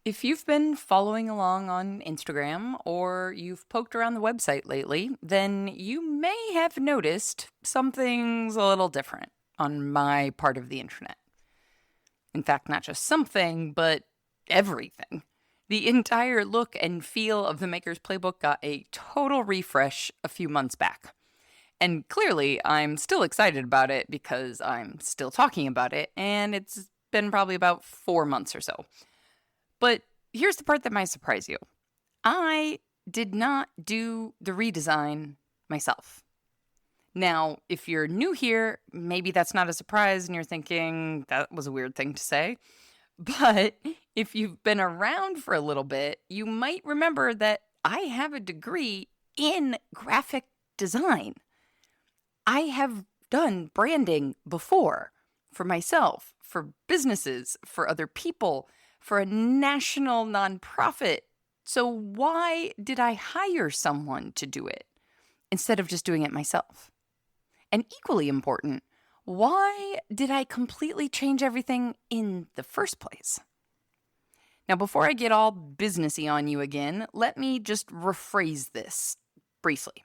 If you've been following along on Instagram or you've poked around the website lately, then you may have noticed something's a little different on my part of the internet. In fact, not just something, but everything. The entire look and feel of the Maker's Playbook got a total refresh a few months back. And clearly, I'm still excited about it because I'm still talking about it, and it's been probably about 4 months or so. But here's the part that might surprise you. I did not do the redesign myself. Now, if you're new here, maybe that's not a surprise and you're thinking that was a weird thing to say. But if you've been around for a little bit, you might remember that I have a degree in graphic design. I have done branding before for myself, for businesses, for other people, for a national nonprofit. So why did I hire someone to do it instead of just doing it myself? And equally important, why did I completely change everything in the first place? Now, before I get all businessy on you again, let me just rephrase this briefly.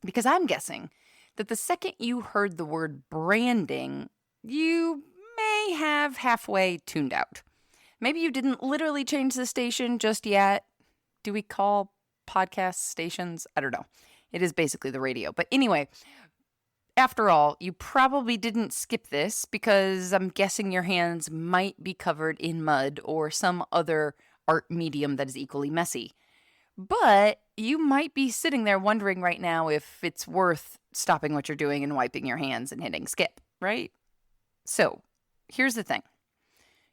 Because I'm guessing that the second you heard the word branding, you may have halfway tuned out. Maybe you didn't literally change the station just yet. Do we call podcast stations? I don't know. It is basically the radio. But anyway, after all, you probably didn't skip this because I'm guessing your hands might be covered in mud or some other art medium that is equally messy. But you might be sitting there wondering right now if it's worth stopping what you're doing and wiping your hands and hitting skip, right? So, here's the thing.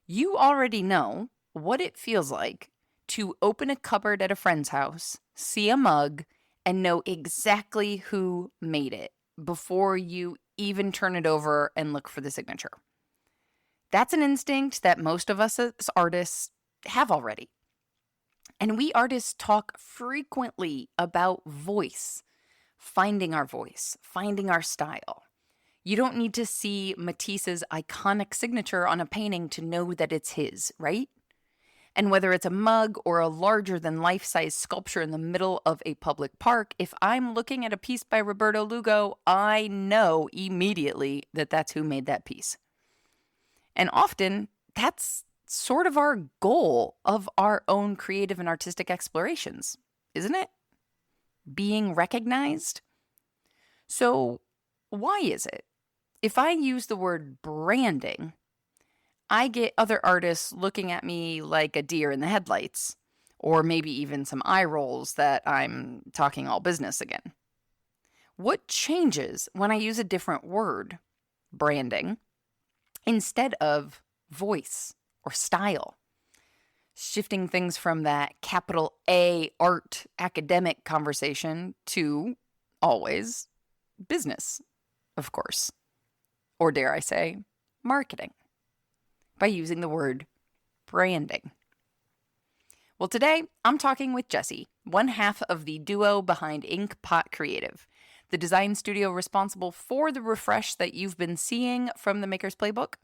You already know what it feels like to open a cupboard at a friend's house, see a mug, and know exactly who made it before you even turn it over and look for the signature. That's an instinct that most of us as artists have already. And we artists talk frequently about voice, finding our style. You don't need to see Matisse's iconic signature on a painting to know that it's his, right? And whether it's a mug or a larger-than-life-size sculpture in the middle of a public park, if I'm looking at a piece by Roberto Lugo, I know immediately that that's who made that piece. And often, that's sort of our goal of our own creative and artistic explorations, isn't it? Being recognized. So, why is it? If I use the word branding, I get other artists looking at me like a deer in the headlights, or maybe even some eye rolls that I'm talking all business again. What changes when I use a different word, branding, instead of voice or style? Shifting things from that capital A art academic conversation to always business, of course. Or dare I say, marketing, by using the word branding. Well, today I'm talking with Jessie, one half of the duo behind Inkpot Creative, the design studio responsible for the refresh that you've been seeing from the Maker's Playbook.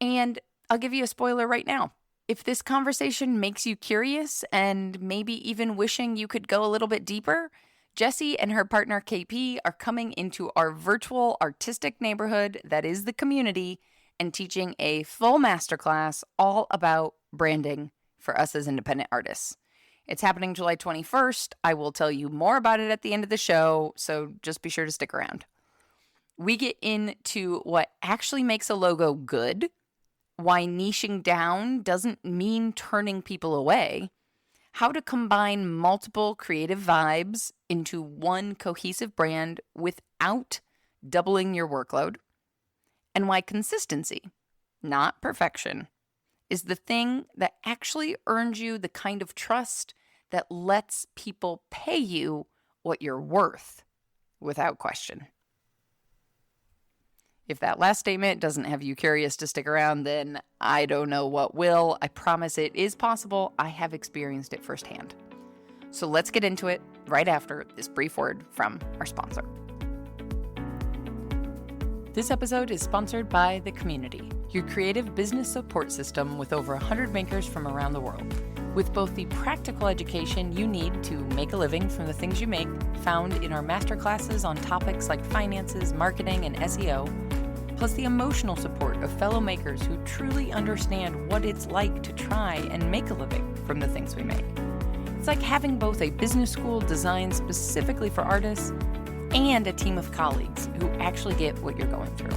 And I'll give you a spoiler right now. If this conversation makes you curious and maybe even wishing you could go a little bit deeper, Jessie and her partner KP are coming into our virtual artistic neighborhood that is the community and teaching a full masterclass all about branding for us as independent artists. It's happening July 21st. I will tell you more about it at the end of the show, so just be sure to stick around. We get into what actually makes a logo good, why niching down doesn't mean turning people away, how to combine multiple creative vibes into one cohesive brand without doubling your workload, and why consistency, not perfection, is the thing that actually earns you the kind of trust that lets people pay you what you're worth without question. If that last statement doesn't have you curious to stick around, then I don't know what will. I promise it is possible. I have experienced it firsthand. So let's get into it right after this brief word from our sponsor. This episode is sponsored by the community. your creative business support system with over 100 makers from around the world. With both the practical education you need to make a living from the things you make, found in our masterclasses on topics like finances, marketing, and SEO, plus the emotional support of fellow makers who truly understand what it's like to try and make a living from the things we make. It's like having both a business school designed specifically for artists and a team of colleagues who actually get what you're going through.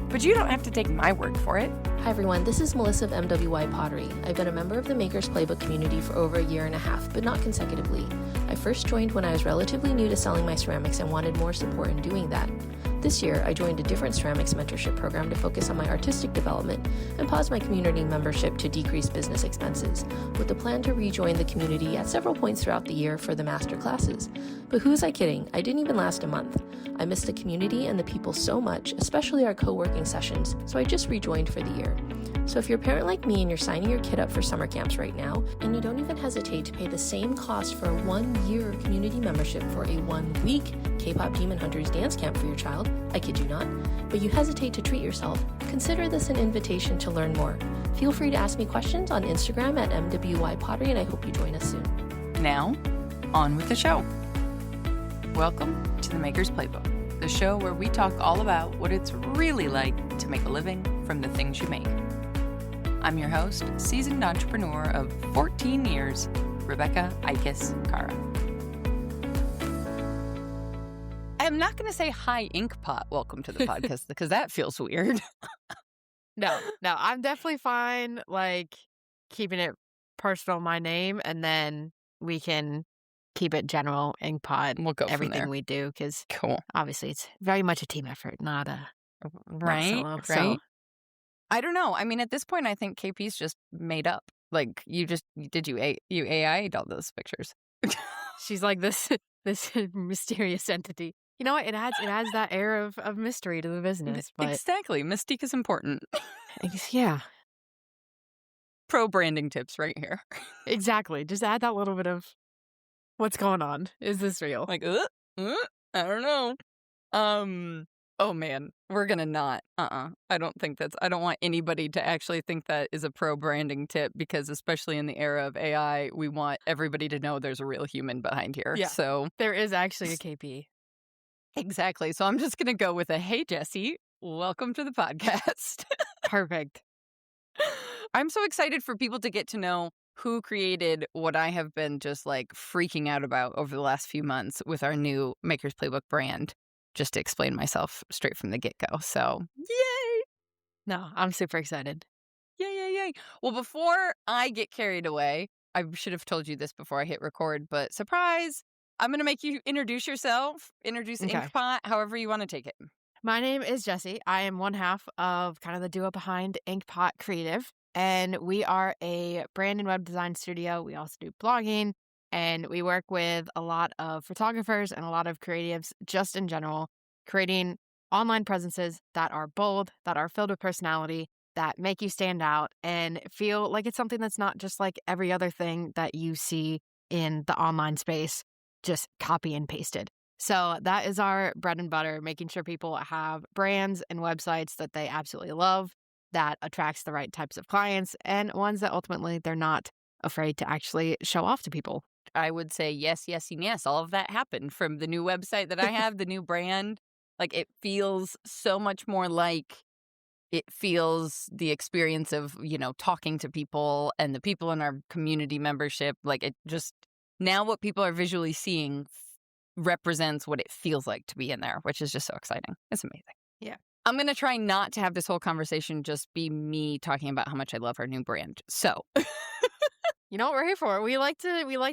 But you don't have to take my word for it. Hi everyone, this is Melissa of MWY Pottery. I've been a member of the Makers Playbook community for over a year and a half, but not consecutively. I first joined when I was relatively new to selling my ceramics and wanted more support in doing that. This year, I joined a different ceramics mentorship program to focus on my artistic development and paused my community membership to decrease business expenses, with the plan to rejoin the community at several points throughout the year for the master classes. But who was I kidding? I didn't even last a month. I missed the community and the people so much, especially our co-working sessions, so I just rejoined for the year. So if you're a parent like me and you're signing your kid up for summer camps right now, and you don't even hesitate to pay the same cost for a 1-year community membership for a 1-week K-pop Demon Hunters dance camp for your child, I kid you not, but you hesitate to treat yourself, consider this an invitation to learn more. Feel free to ask me questions on Instagram at MWYPottery, and I hope you join us soon. Now, on with the show. Welcome to the Maker's Playbook, the show where we talk all about what it's really like to make a living from the things you make. I'm your host, seasoned entrepreneur of 14 years, Rebecca Ikes Cara. I'm not going to say hi, Inkpot, welcome to the podcast, because that feels weird. No, I'm definitely fine, like, keeping it personal, my name, and then we can keep it general, Inkpot, We'll go from everything there. we do, because Cool. obviously it's very much a team effort, not Right, solo. right. So, I don't know. I mean, at this point, I think KP's just made up. Like, you AI'd all those pictures. she's like this mysterious entity. You know what? It adds that air of mystery to the business, but Exactly. Mystique is important. yeah, Pro branding tips right here. exactly. Just add that little bit of what's going on. Is this real? Like, I don't know. Oh man, we're gonna not. I don't want anybody to actually think that is a pro branding tip, because especially in the era of AI, we want everybody to know there's a real human behind here. Yeah. So There is actually a KP. exactly. So I'm just gonna go with hey, Jessie, welcome to the podcast. Perfect. I'm so excited for people to get to know who created what I have been just like freaking out about over the last few months with our new Maker's Playbook brand, just to explain myself straight from the get-go. So, yay! No, I'm super excited. Yay. Well, before I get carried away, I should have told you this before I hit record, but surprise, I'm going to make you introduce yourself, introduce Okay. Inkpot, however you want to take it. My name is Jessie. I am one half of kind of the duo behind Inkpot Creative, and we are a brand and web design studio. We also do blogging, and we work with a lot of photographers and a lot of creatives just in general, creating online presences that are bold, that are filled with personality, that make you stand out and feel like it's something that's not just like every other thing that you see in the online space, just copy and pasted. So that is our bread and butter, making sure people have brands and websites that they absolutely love, that attracts the right types of clients, and ones that ultimately they're not afraid to actually show off to people. I would say yes. All of that happened from the new website that I have, the new brand. Like, it feels so much more like it feels the experience of, talking to people and the people in our community membership. Like, it just, now what people are visually seeing represents what it feels like to be in there, which is just so exciting. It's amazing. Yeah. I'm going to try not to have this whole conversation just be me talking about how much I love our new brand. So, You know what we're here for? We like to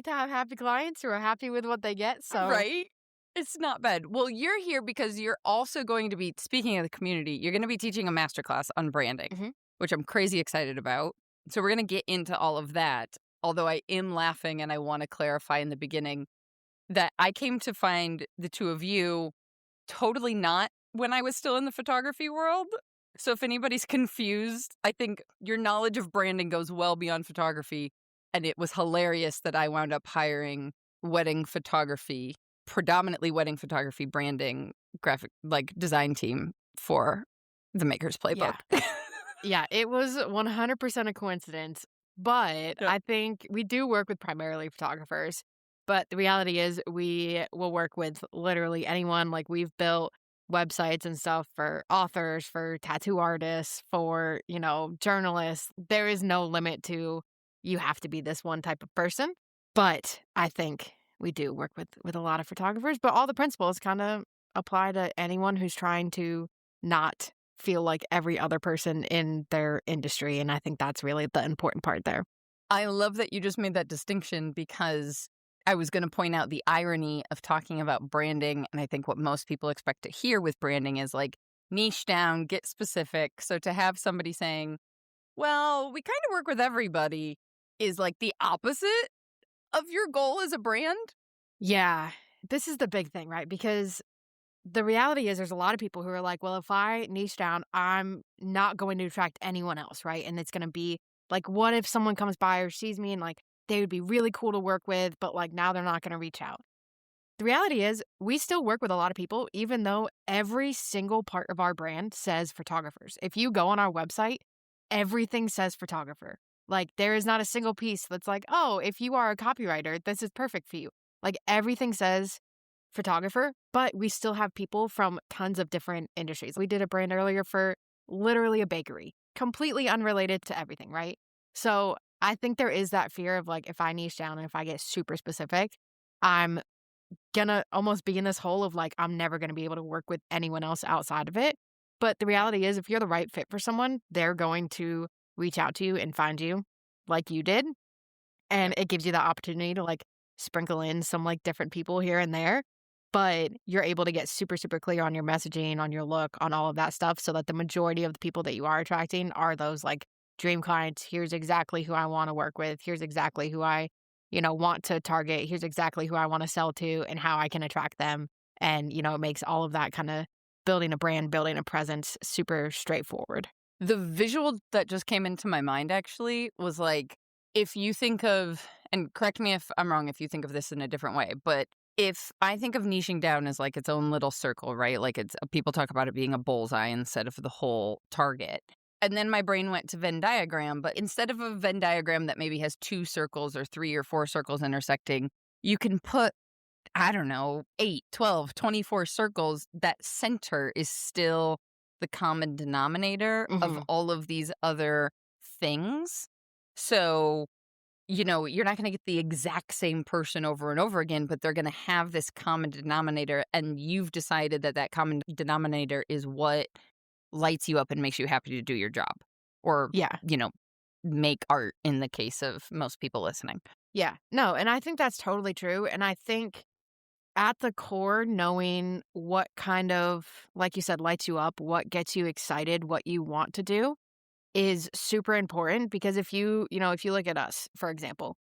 have happy clients who are happy with what they get. So right? It's not bad. Well, you're here because you're also going to be, speaking of the community, you're going to be teaching a masterclass on branding, which I'm crazy excited about. So we're going to get into all of that. Although I am laughing, and I want to clarify in the beginning that I came to find the two of you totally not when I was still in the photography world. So if anybody's confused, I think your knowledge of branding goes well beyond photography. And it was hilarious that I wound up hiring wedding photography, predominantly wedding photography branding, graphic, like design team for the Maker's Playbook. Yeah. Yeah, it was 100% a coincidence, but Yep. I think we do work with primarily photographers. But the reality is we will work with literally anyone. Like we've built websites and stuff for authors, for tattoo artists, for, journalists. There is no limit to you have to be this one type of person. But I think we do work with a lot of photographers, but all the principles kind of apply to anyone who's trying to not feel like every other person in their industry, and I think that's really the important part there. I love that you just made that distinction because I was going to point out the irony of talking about branding. And I think what most people expect to hear with branding is like niche down, get specific. So to have somebody saying, well, we kind of work with everybody is like the opposite of your goal as a brand. Yeah, this is the big thing, right? Because the reality is there's a lot of people who are like, well, if I niche down, I'm not going to attract anyone else, right? And it's going to be like, what if someone comes by or sees me and like they would be really cool to work with, but like now they're not going to reach out. The reality is we still work with a lot of people, even though every single part of our brand says photographers. If you go on our website, everything says photographer. Like there is not a single piece that's like, oh, if you are a copywriter, this is perfect for you. Like everything says photographer, but we still have people from tons of different industries. We did a brand earlier for literally a bakery, completely unrelated to everything, right? So I think there is that fear of like, if I niche down and if I get super specific, I'm gonna almost be in this hole of like, I'm never gonna be able to work with anyone else outside of it. But the reality is, if you're the right fit for someone, they're going to reach out to you and find you like you did. And it gives you the opportunity to like sprinkle in some like different people here and there. But you're able to get super, super clear on your messaging, on your look, on all of that stuff so that the majority of the people that you are attracting are those like dream clients. Here's exactly who I want to work with. Here's exactly who I, want to target. Here's exactly who I want to sell to and how I can attract them. And, it makes all of that kind of building a brand, building a presence super straightforward. The visual that just came into my mind actually was like, if you think of, and correct me if I'm wrong, if you think of this in a different way, but if I think of niching down as like its own little circle, right? Like it's people talk about it being a bullseye instead of the whole target. And then my brain went to Venn diagram, but instead of a Venn diagram that maybe has 2 circles or 3 or 4 circles intersecting, you can put, I don't know, 8, 12, 24 circles. That center is still the common denominator of all of these other things. So, you're not going to get the exact same person over and over again, but they're going to have this common denominator. And you've decided that that common denominator is what lights you up and makes you happy to do your job or, Yeah. make art in the case of most people listening. Yeah. No, and I think that's totally true. And I think at the core, knowing what kind of, like you said, lights you up, what gets you excited, what you want to do is super important because if you look at us, for example,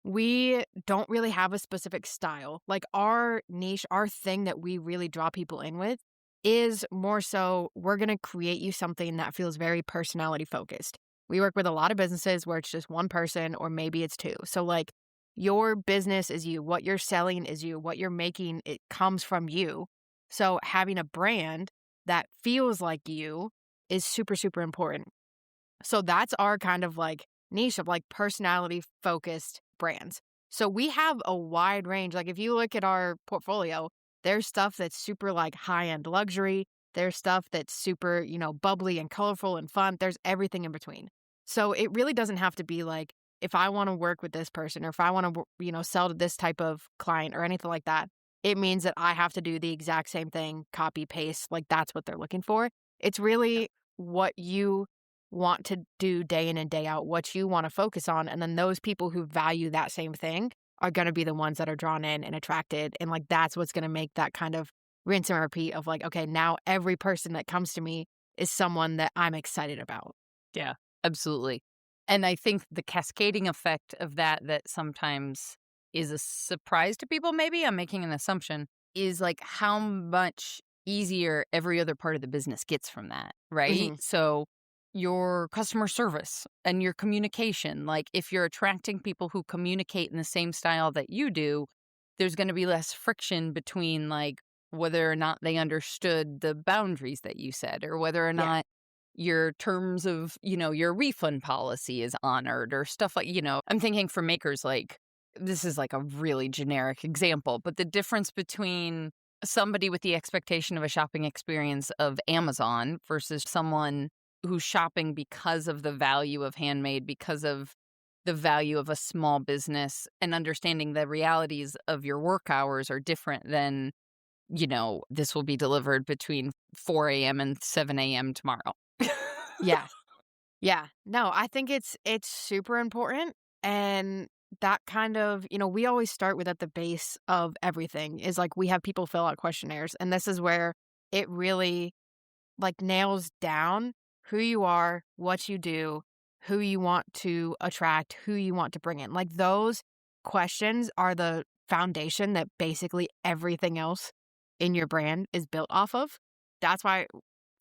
we don't really have a specific style. Like our niche, our thing that we really draw people in with is more so we're going to create you something that feels very personality focused. We work with a lot of businesses where it's just one person or maybe it's 2. So like your business is you, what you're selling is you, what you're making, it comes from you. So having a brand that feels like you is super, super important. So that's our kind of like niche of like personality focused brands. So we have a wide range. Like if you look at our portfolio, there's stuff that's super like high end luxury. There's stuff that's super, bubbly and colorful and fun. There's everything in between. So it really doesn't have to be like, if I want to work with this person or if I want to, sell to this type of client or anything like that, it means that I have to do the exact same thing, copy, paste. Like that's what they're looking for. It's really what you want to do day in and day out, what you want to focus on. And then those people who value that same thing are going to be the ones that are drawn in and attracted. And like, that's what's going to make that kind of rinse and repeat of like, okay, now every person that comes to me is someone that I'm excited about. Yeah, absolutely. And I think the cascading effect of that sometimes is a surprise to people, maybe I'm making an assumption, is like how much easier every other part of the business gets from that, right? So your customer service and your communication, like if you're attracting people who communicate in the same style that you do, there's going to be less friction between like whether or not they understood the boundaries that you said or whether or not your terms of, your refund policy is honored or stuff like, I'm thinking for makers, like, this is like a really generic example, but the difference between somebody with the expectation of a shopping experience of Amazon versus someone who's shopping because of the value of handmade, because of the value of a small business, and understanding the realities of your work hours are different than, this will be delivered between 4 a.m. and 7 a.m. tomorrow. Yeah. Yeah. No, I think it's super important. And that kind of, we always start with at the base of everything is like we have people fill out questionnaires. And this is where it really like nails down who you are, what you do, who you want to attract, who you want to bring in. Like those questions are the foundation that basically everything else in your brand is built off of. That's why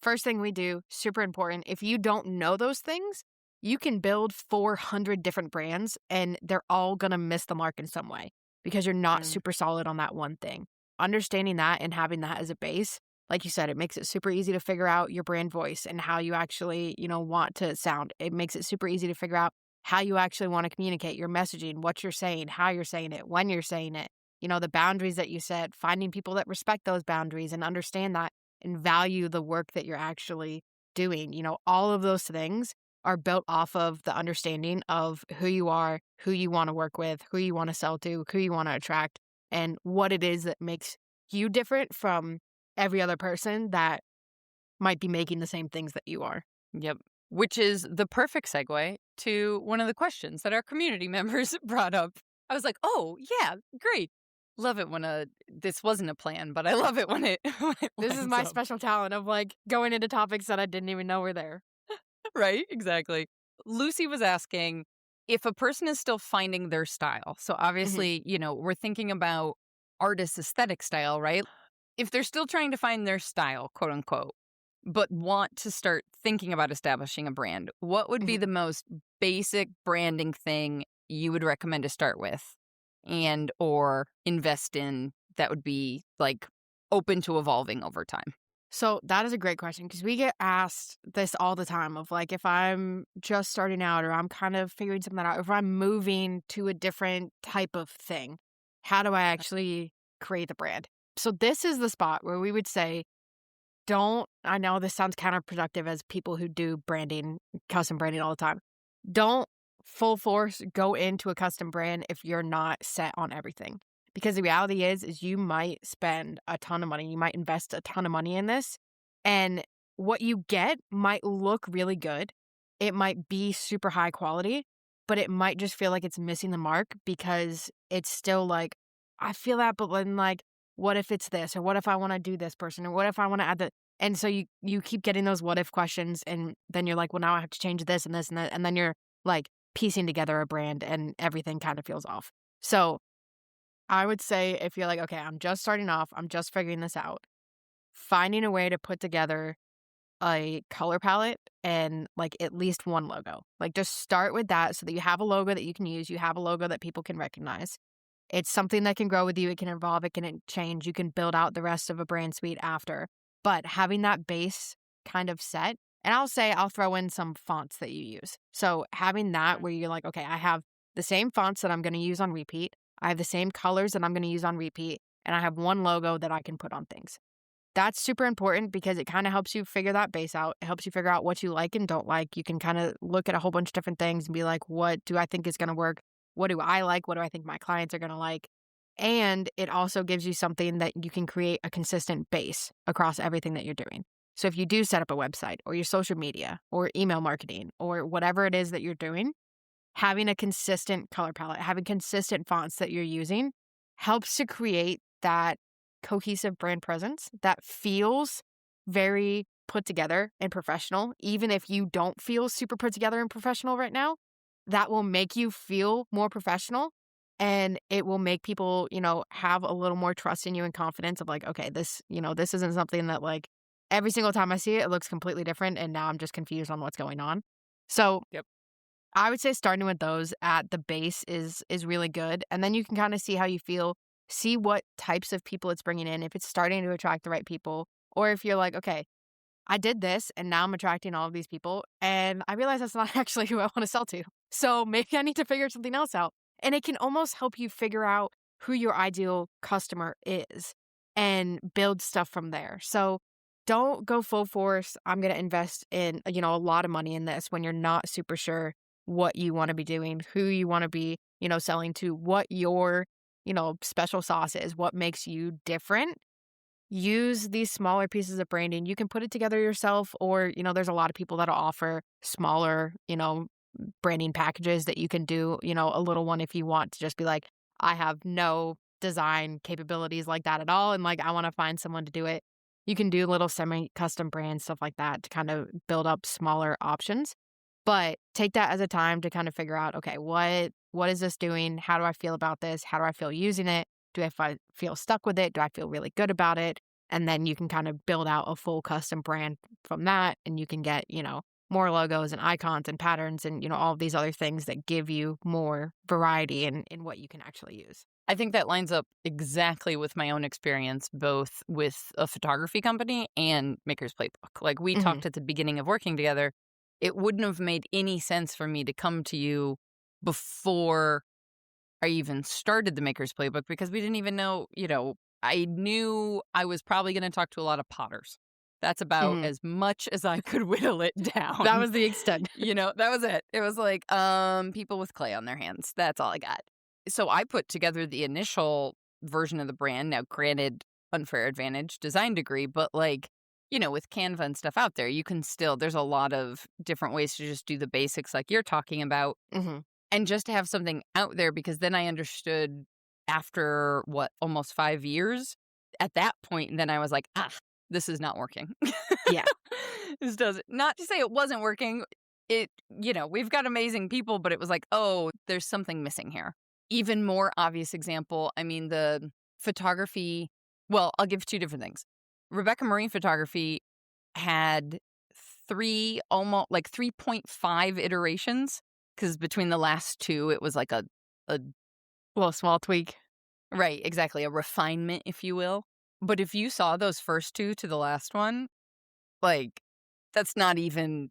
first thing we do, super important. If you don't know those things, you can build 400 different brands and they're all going to miss the mark in some way because you're not super solid on that one thing. Understanding that and having that as a base, like you said, it makes it super easy to figure out your brand voice and how you actually, want to sound. It makes it super easy to figure out how you actually want to communicate your messaging, what you're saying, how you're saying it, when you're saying it, the boundaries that you set, finding people that respect those boundaries and understand that and value the work that you're actually doing. All of those things are built off of the understanding of who you are, who you want to work with, who you want to sell to, who you want to attract, and what it is that makes you different from every other person that might be making the same things that you are. Yep. Which is the perfect segue to one of the questions that our community members brought up. I was like, oh, yeah, great. Love it when this wasn't a plan, but I love it when it This is lines my up. special talent of like going into topics that I didn't even know were there. Right, exactly. Lucy was asking if a person is still finding their style. So obviously, we're thinking about artist aesthetic style, right? If they're still trying to find their style, quote unquote, but want to start thinking about establishing a brand, what would be the most basic branding thing you would recommend to start with and or invest in that would be like open to evolving over time? So that is a great question because we get asked this all the time of like, if I'm just starting out or I'm kind of figuring something out, if I'm moving to a different type of thing, how do I actually create the brand? So this is the spot where we would say, I know this sounds counterproductive as people who do branding, custom branding all the time. Don't full force go into a custom brand if you're not set on everything. Because the reality is you might spend a ton of money. You might invest a ton of money in this. And what you get might look really good. It might be super high quality, but it might just feel like it's missing the mark because it's still like, I feel that, but then like, what if it's this? Or what if I want to do this person? Or what if I want to add that? And so you keep getting those what if questions. And then you're like, well, now I have to change this and this and that. And then you're like piecing together a brand and everything kind of feels off. So I would say if you're like, okay, I'm just starting off, I'm just figuring this out, finding a way to put together a color palette and like at least one logo. Like just start with that so that you have a logo that you can use. You have a logo that people can recognize. It's something that can grow with you. It can evolve. It can change. You can build out the rest of a brand suite after. But having that base kind of set, and I'll throw in some fonts that you use. So having that where you're like, okay, I have the same fonts that I'm going to use on repeat. I have the same colors that I'm going to use on repeat, and I have one logo that I can put on things. That's super important because it kind of helps you figure that base out. It helps you figure out what you like and don't like. You can kind of look at a whole bunch of different things and be like, what do I think is going to work? What do I like? What do I think my clients are going to like? And it also gives you something that you can create a consistent base across everything that you're doing. So if you do set up a website or your social media or email marketing or whatever it is that you're doing, having a consistent color palette, having consistent fonts that you're using helps to create that cohesive brand presence that feels very put together and professional. Even if you don't feel super put together and professional right now, that will make you feel more professional and it will make people, have a little more trust in you and confidence of like, okay, this isn't something that like every single time I see it, it looks completely different. And now I'm just confused on what's going on. So Yep. I would say starting with those at the base is really good. And then you can kind of see how you feel, see what types of people it's bringing in, if it's starting to attract the right people, or if you're like, okay, I did this and now I'm attracting all of these people and I realize that's not actually who I want to sell to. So maybe I need to figure something else out. And it can almost help you figure out who your ideal customer is and build stuff from there. So don't go full force. I'm going to invest in, a lot of money in this when you're not super sure what you want to be doing, who you want to be, selling to, what your, special sauce is, what makes you different. Use these smaller pieces of branding. You can put it together yourself, or, there's a lot of people that'll offer smaller, branding packages that you can do, a little one if you want to just be like, I have no design capabilities like that at all. And like, I want to find someone to do it. You can do little semi-custom brands, stuff like that to kind of build up smaller options. But take that as a time to kind of figure out, okay, what is this doing? How do I feel about this? How do I feel using it? Do I feel stuck with it? Do I feel really good about it? And then you can kind of build out a full custom brand from that. And you can get, more logos and icons and patterns and, all of these other things that give you more variety in what you can actually use. I think that lines up exactly with my own experience, both with a photography company and Maker's Playbook. Like we talked at the beginning of working together, it wouldn't have made any sense for me to come to you before I even started the Maker's Playbook because we didn't even know, I knew I was probably going to talk to a lot of potters. That's about as much as I could whittle it down. That was the extent. That was it. It was like people with clay on their hands. That's all I got. So I put together the initial version of the brand. Now, granted, unfair advantage design degree, but like, with Canva and stuff out there, you can still, there's a lot of different ways to just do the basics like you're talking about. And just to have something out there, because then I understood after almost 5 years at that point, and then I was like, this is not working. Yeah. This doesn't, not to say it wasn't working. We've got amazing people, but it was like, oh, there's something missing here. Even more obvious example, the photography, well, I'll give 2 different things. Rebecca Marine Photography had 3.5 iterations, because between the last 2, it was like a little small tweak. Right, exactly. A refinement, if you will. But if you saw those first 2 to the last one, like, that's not even,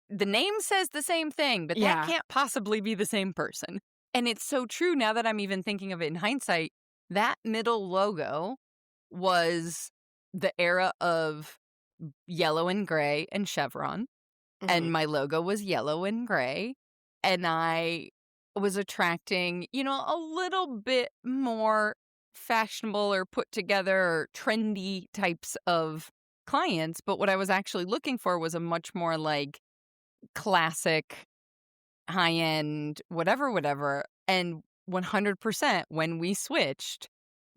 the name says the same thing, but that can't possibly be the same person. And it's so true now that I'm even thinking of it in hindsight. That middle logo was the era of yellow and gray and chevron. And my logo was yellow and gray. And I was attracting, a little bit more fashionable or put together or trendy types of clients. But what I was actually looking for was a much more like classic, high-end, whatever. And 100% when we switched,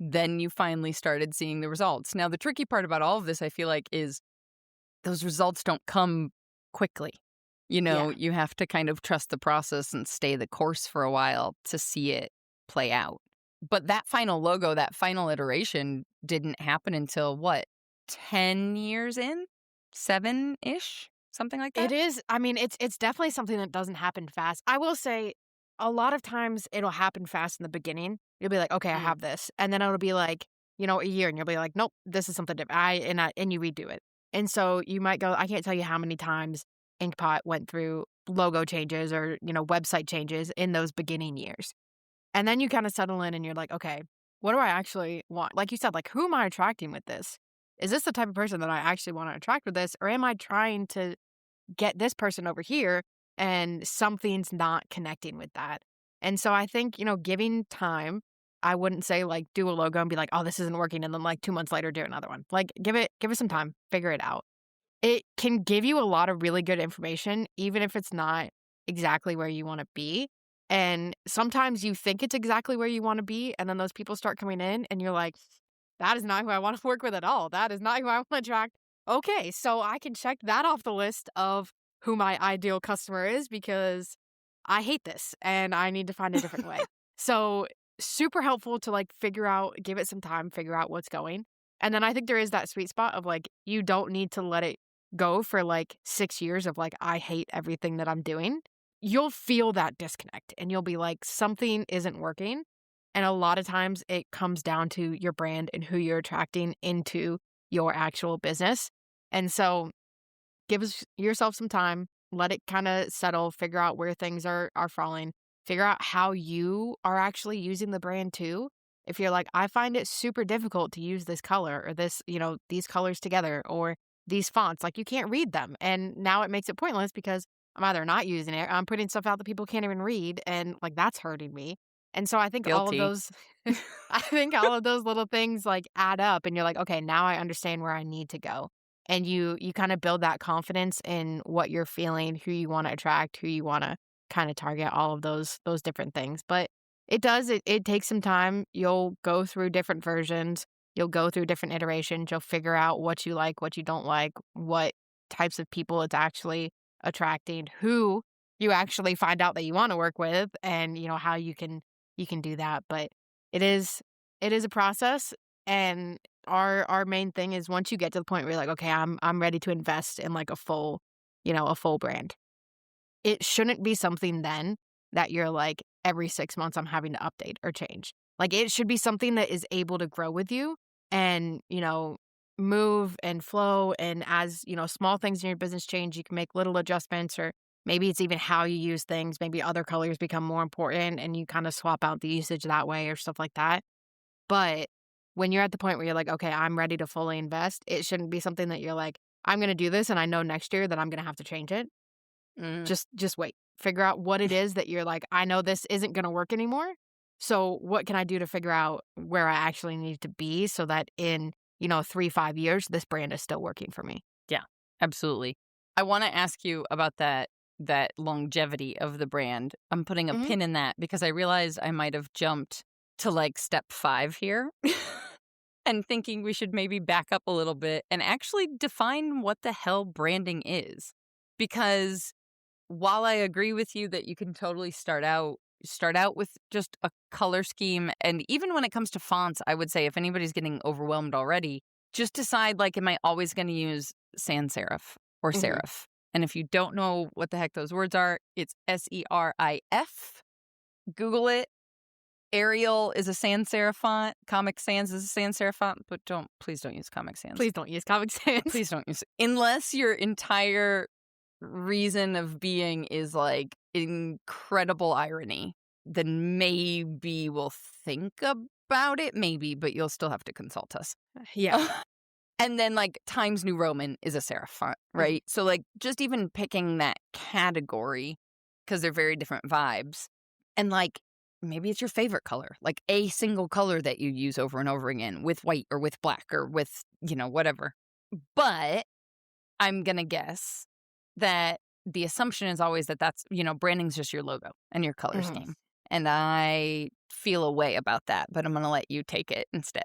then you finally started seeing the results. Now, the tricky part about all of this, I feel like, is those results don't come quickly. You have to kind of trust the process and stay the course for a while to see it play out. But that final logo, that final iteration didn't happen until 10 years in? 7-ish? Something like that? It is. It's definitely something that doesn't happen fast. I will say a lot of times it'll happen fast in the beginning. You'll be like, okay, I have this. And then it'll be like, a year and you'll be like, nope, this is something different. And you redo it. And so you might go, I can't tell you how many times Inkpot went through logo changes or, website changes in those beginning years. And then you kind of settle in and you're like, okay, what do I actually want? Like you said, like, who am I attracting with this? Is this the type of person that I actually want to attract with this? Or am I trying to get this person over here and something's not connecting with that? And so I think, giving time, I wouldn't say like do a logo and be like, oh, this isn't working. And then like 2 months later, do another one. Like give it some time, figure it out. It can give you a lot of really good information, even if it's not exactly where you want to be. And sometimes you think it's exactly where you want to be. And then those people start coming in and you're like, that is not who I want to work with at all. That is not who I want to attract. Okay, so I can check that off the list of who my ideal customer is because I hate this and I need to find a different way. So super helpful to like figure out, give it some time, figure out what's going. And then I think there is that sweet spot of like, you don't need to let it go for like 6 years of like, I hate everything that I'm doing. You'll feel that disconnect and you'll be like, something isn't working. And a lot of times it comes down to your brand and who you're attracting into your actual business. And so yourself some time, let it kind of settle, figure out where things are falling, figure out how you are actually using the brand too. If you're like, I find it super difficult to use this color or this, these colors together or these fonts, like you can't read them. And now it makes it pointless because I'm either not using it, I'm putting stuff out that people can't even read, and like that's hurting me. And so I think all of Guilty. those I think all of those little things like add up and you're like, okay, now I understand where I need to go. And you kind of build that confidence in what you're feeling, who you want to attract, who you want to kind of target, all of those different things. But it takes some time. You'll go through different versions, you'll go through different iterations, you'll figure out what you like, what you don't like, what types of people it's actually attracting, who you actually find out that you want to work with, and how you can do that. But it is a process, and our main thing is once you get to the point where you're like, okay, I'm ready to invest in like a full brand. It shouldn't be something then that you're like every 6 months I'm having to update or change. Like it should be something that is able to grow with you and, move and flow. And as, small things in your business change, you can make little adjustments, or maybe it's even how you use things. Maybe other colors become more important and you kind of swap out the usage that way or stuff like that. But when you're at the point where you're like, okay, I'm ready to fully invest, it shouldn't be something that you're like, I'm going to do this and I know next year that I'm going to have to change it. Mm. Just wait. Figure out what it is that you're like, I know this isn't going to work anymore. So what can I do to figure out where I actually need to be so that in, 3-5 years, this brand is still working for me? Yeah, absolutely. I want to ask you about that longevity of the brand. I'm putting a Mhm. pin in that because I realize I might have jumped to like step 5 here and thinking we should maybe back up a little bit and actually define what the hell branding is. Because while I agree with you that you can totally start out with just a color scheme, and even when it comes to fonts, I would say if anybody's getting overwhelmed already, just decide like, am I always going to use sans serif or Mhm. serif? And if you don't know what the heck those words are, it's SERIF. Google it. Arial is a sans serif font. Comic Sans is a sans serif font, but please don't use Comic Sans. Please don't use Comic Sans. Please don't use it. Unless your entire reason of being is like incredible irony, then maybe we'll think about it, maybe, but you'll still have to consult us. Yeah. And then like Times New Roman is a serif font, right? So like just even picking that category, because they're very different vibes, and like maybe it's your favorite color, like a single color that you use over and over again with white or with black or with, whatever. But I'm going to guess that the assumption is always that that's, branding's just your logo and your color Mhm. scheme. And I feel a way about that, but I'm going to let you take it instead.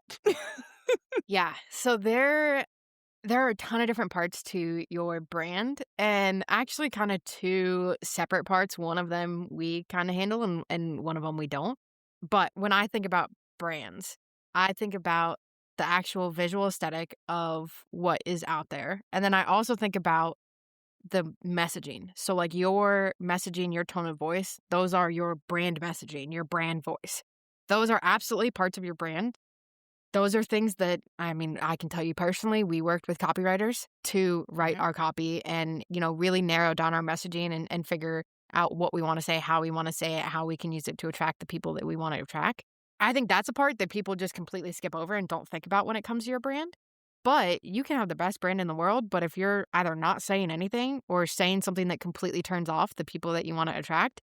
Yeah. So there are a ton of different parts to your brand, and actually kind of two separate parts. One of them we kind of handle and one of them we don't. But when I think about brands, I think about the actual visual aesthetic of what is out there. And then I also think about the messaging. So like your messaging, your tone of voice, those are your brand messaging, your brand voice. Those are absolutely parts of your brand. Those are things that, I mean, I can tell you personally, we worked with copywriters to write our copy and, really narrow down our messaging and figure out what we want to say, how we want to say it, how we can use it to attract the people that we want to attract. I think that's a part that people just completely skip over and don't think about when it comes to your brand. But you can have the best brand in the world, but if you're either not saying anything or saying something that completely turns off the people that you want to attract,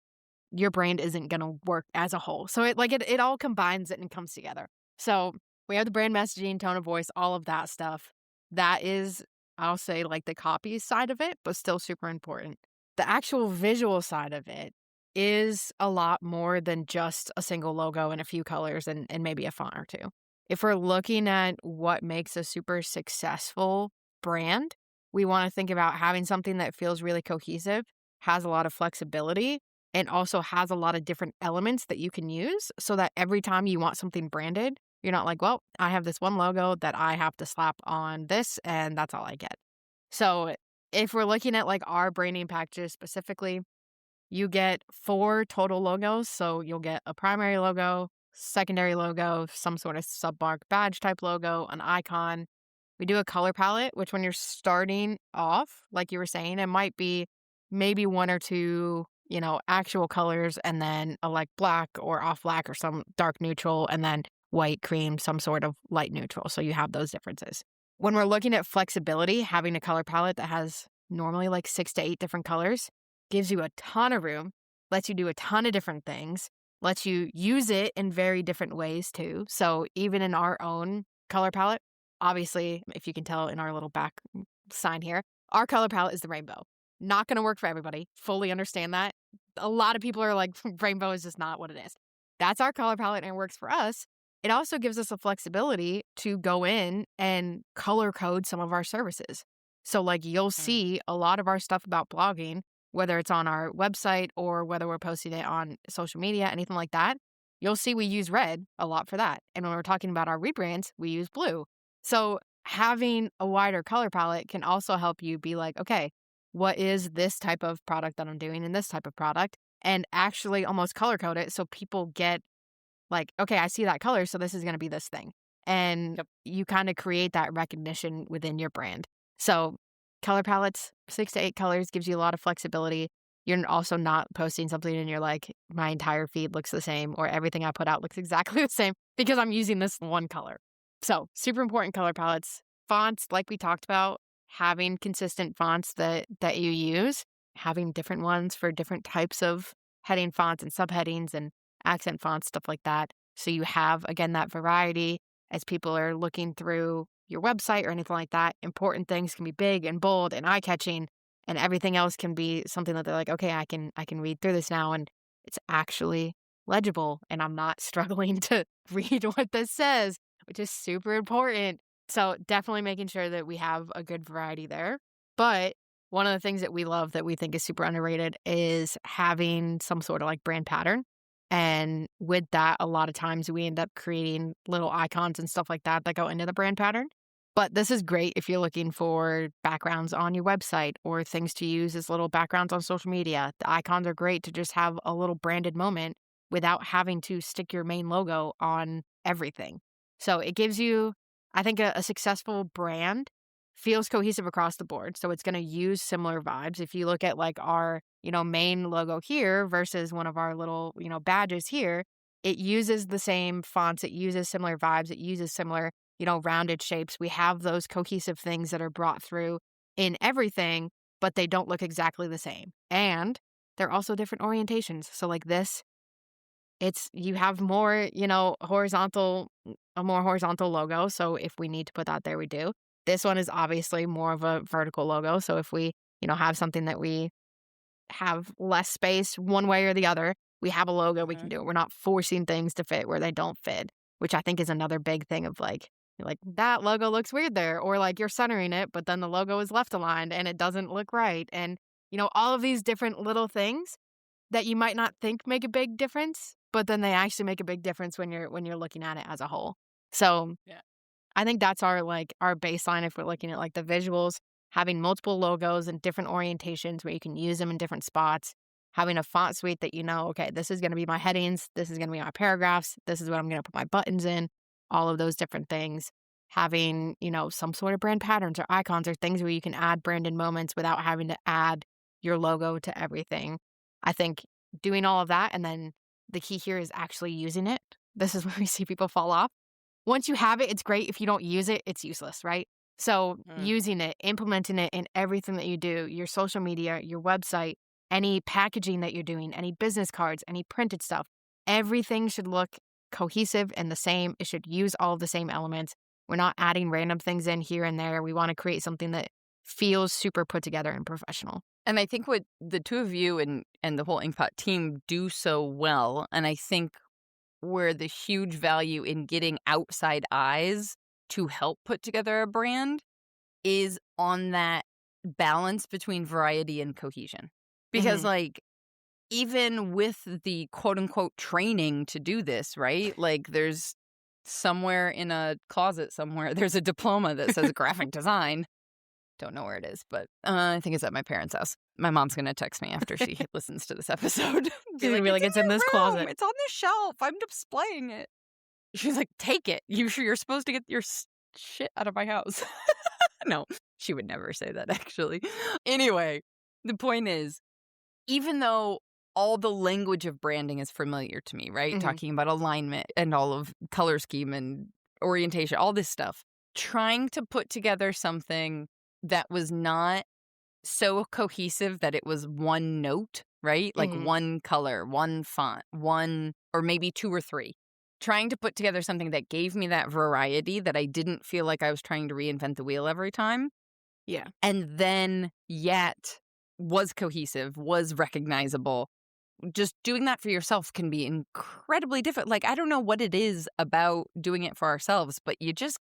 your brand isn't going to work as a whole. So it all combines it and comes together. So we have the brand messaging, tone of voice, all of that stuff. That is, I'll say, like the copy side of it, but still super important. The actual visual side of it is a lot more than just a single logo and a few colors and maybe a font or two. If we're looking at what makes a super successful brand, we want to think about having something that feels really cohesive, has a lot of flexibility, and also has a lot of different elements that you can use so that every time you want something branded, you're not like, well, I have this one logo that I have to slap on this and that's all I get. So if we're looking at like our branding packages specifically, you get 4 total logos. So you'll get a primary logo, secondary logo, some sort of sub-mark badge type logo, an icon, We do a color palette, which when you're starting off, like you were saying, it might be maybe one or two, actual colors and then a like black or off black or some dark neutral and then white, cream, some sort of light neutral. So you have those differences. When we're looking at flexibility, having a color palette that has normally like 6 to 8 different colors gives you a ton of room, lets you do a ton of different things, lets you use it in very different ways too. So even in our own color palette, obviously, if you can tell in our little back sign here, our color palette is the rainbow. Not going to work for everybody. Fully understand that. A lot of people are like, rainbow is just not what it is. That's our color palette and it works for us. It also gives us the flexibility to go in and color code some of our services. So like you'll see a lot of our stuff about blogging, whether it's on our website or whether we're posting it on social media, anything like that, you'll see we use red a lot for that. And when we're talking about our rebrands, we use blue. So having a wider color palette can also help you be like, okay, what is this type of product that I'm doing in this type of product? And actually almost color code it so people get like, okay, I see that color, so this is going to be this thing. And you kind of create that recognition within your brand. So color palettes, 6 to 8 colors gives you a lot of flexibility. You're also not posting something and you're like, my entire feed looks the same or everything I put out looks exactly the same because I'm using this one color. So super important color palettes. Fonts, like we talked about, having consistent fonts that you use, having different ones for different types of heading fonts and subheadings and accent fonts, stuff like that. So you have, again, that variety as people are looking through your website or anything like that. Important things can be big and bold and eye-catching, and everything else can be something that they're like, okay, I can read through this now and it's actually legible and I'm not struggling to read what this says, which is super important. So definitely making sure that we have a good variety there. But one of the things that we love that we think is super underrated is having some sort of like brand pattern. And with that, a lot of times we end up creating little icons and stuff like that that go into the brand pattern. But this is great if you're looking for backgrounds on your website or things to use as little backgrounds on social media. The icons are great to just have a little branded moment without having to stick your main logo on everything. So it gives you, I think, a successful brand feels cohesive across the board. So it's going to use similar vibes. If you look at like our, main logo here versus one of our little, badges here, it uses the same fonts. It uses similar vibes. It uses similar, rounded shapes. We have those cohesive things that are brought through in everything, but they don't look exactly the same. And they're also different orientations. So like this, you have more, a more horizontal logo. So if we need to put that there, we do. This one is obviously more of a vertical logo. So if we, have something that we have less space one way or the other, we have a logo, we can do it. We're not forcing things to fit where they don't fit, which I think is another big thing of like, you're like, that logo looks weird there. Or like you're centering it, but then the logo is left aligned and it doesn't look right. And, all of these different little things that you might not think make a big difference, but then they actually make a big difference when you're looking at it as a whole. So yeah, I think that's our baseline if we're looking at like the visuals, having multiple logos and different orientations where you can use them in different spots, having a font suite that okay, this is going to be my headings, this is going to be my paragraphs, this is what I'm going to put my buttons in, all of those different things. Having, some sort of brand patterns or icons or things where you can add branded moments without having to add your logo to everything. I think doing all of that, and then the key here is actually using it. This is where we see people fall off. Once you have it, it's great. If you don't use it, it's useless, right? So using it, implementing it in everything that you do, your social media, your website, any packaging that you're doing, any business cards, any printed stuff, everything should look cohesive and the same. It should use all of the same elements. We're not adding random things in here and there. We want to create something that feels super put together and professional. And I think what the two of you and the whole Inkpot team do so well, and I think where the huge value in getting outside eyes to help put together a brand is on that balance between variety and cohesion. Because like, even with the quote unquote training to do this, right? Like there's somewhere in a closet somewhere, there's a diploma that says graphic design. Don't know where it is, but I think it's at my parents' house. My mom's going to text me after she listens to this episode. She's going to be like, it's in this closet. It's on the shelf. I'm displaying it. She's like, take it. You're supposed to get your shit out of my house. No, she would never say that, actually. Anyway, the point is, even though all the language of branding is familiar to me, right? Talking about alignment and all of color scheme and orientation, all this stuff, trying to put together something that was not so cohesive that it was one note, right? Like one color, one font, one, or maybe two or three. Trying to put together something that gave me that variety that I didn't feel like I was trying to reinvent the wheel every time. Yeah. And then yet was cohesive, was recognizable. Just doing that for yourself can be incredibly difficult. Like, I don't know what it is about doing it for ourselves, but you just,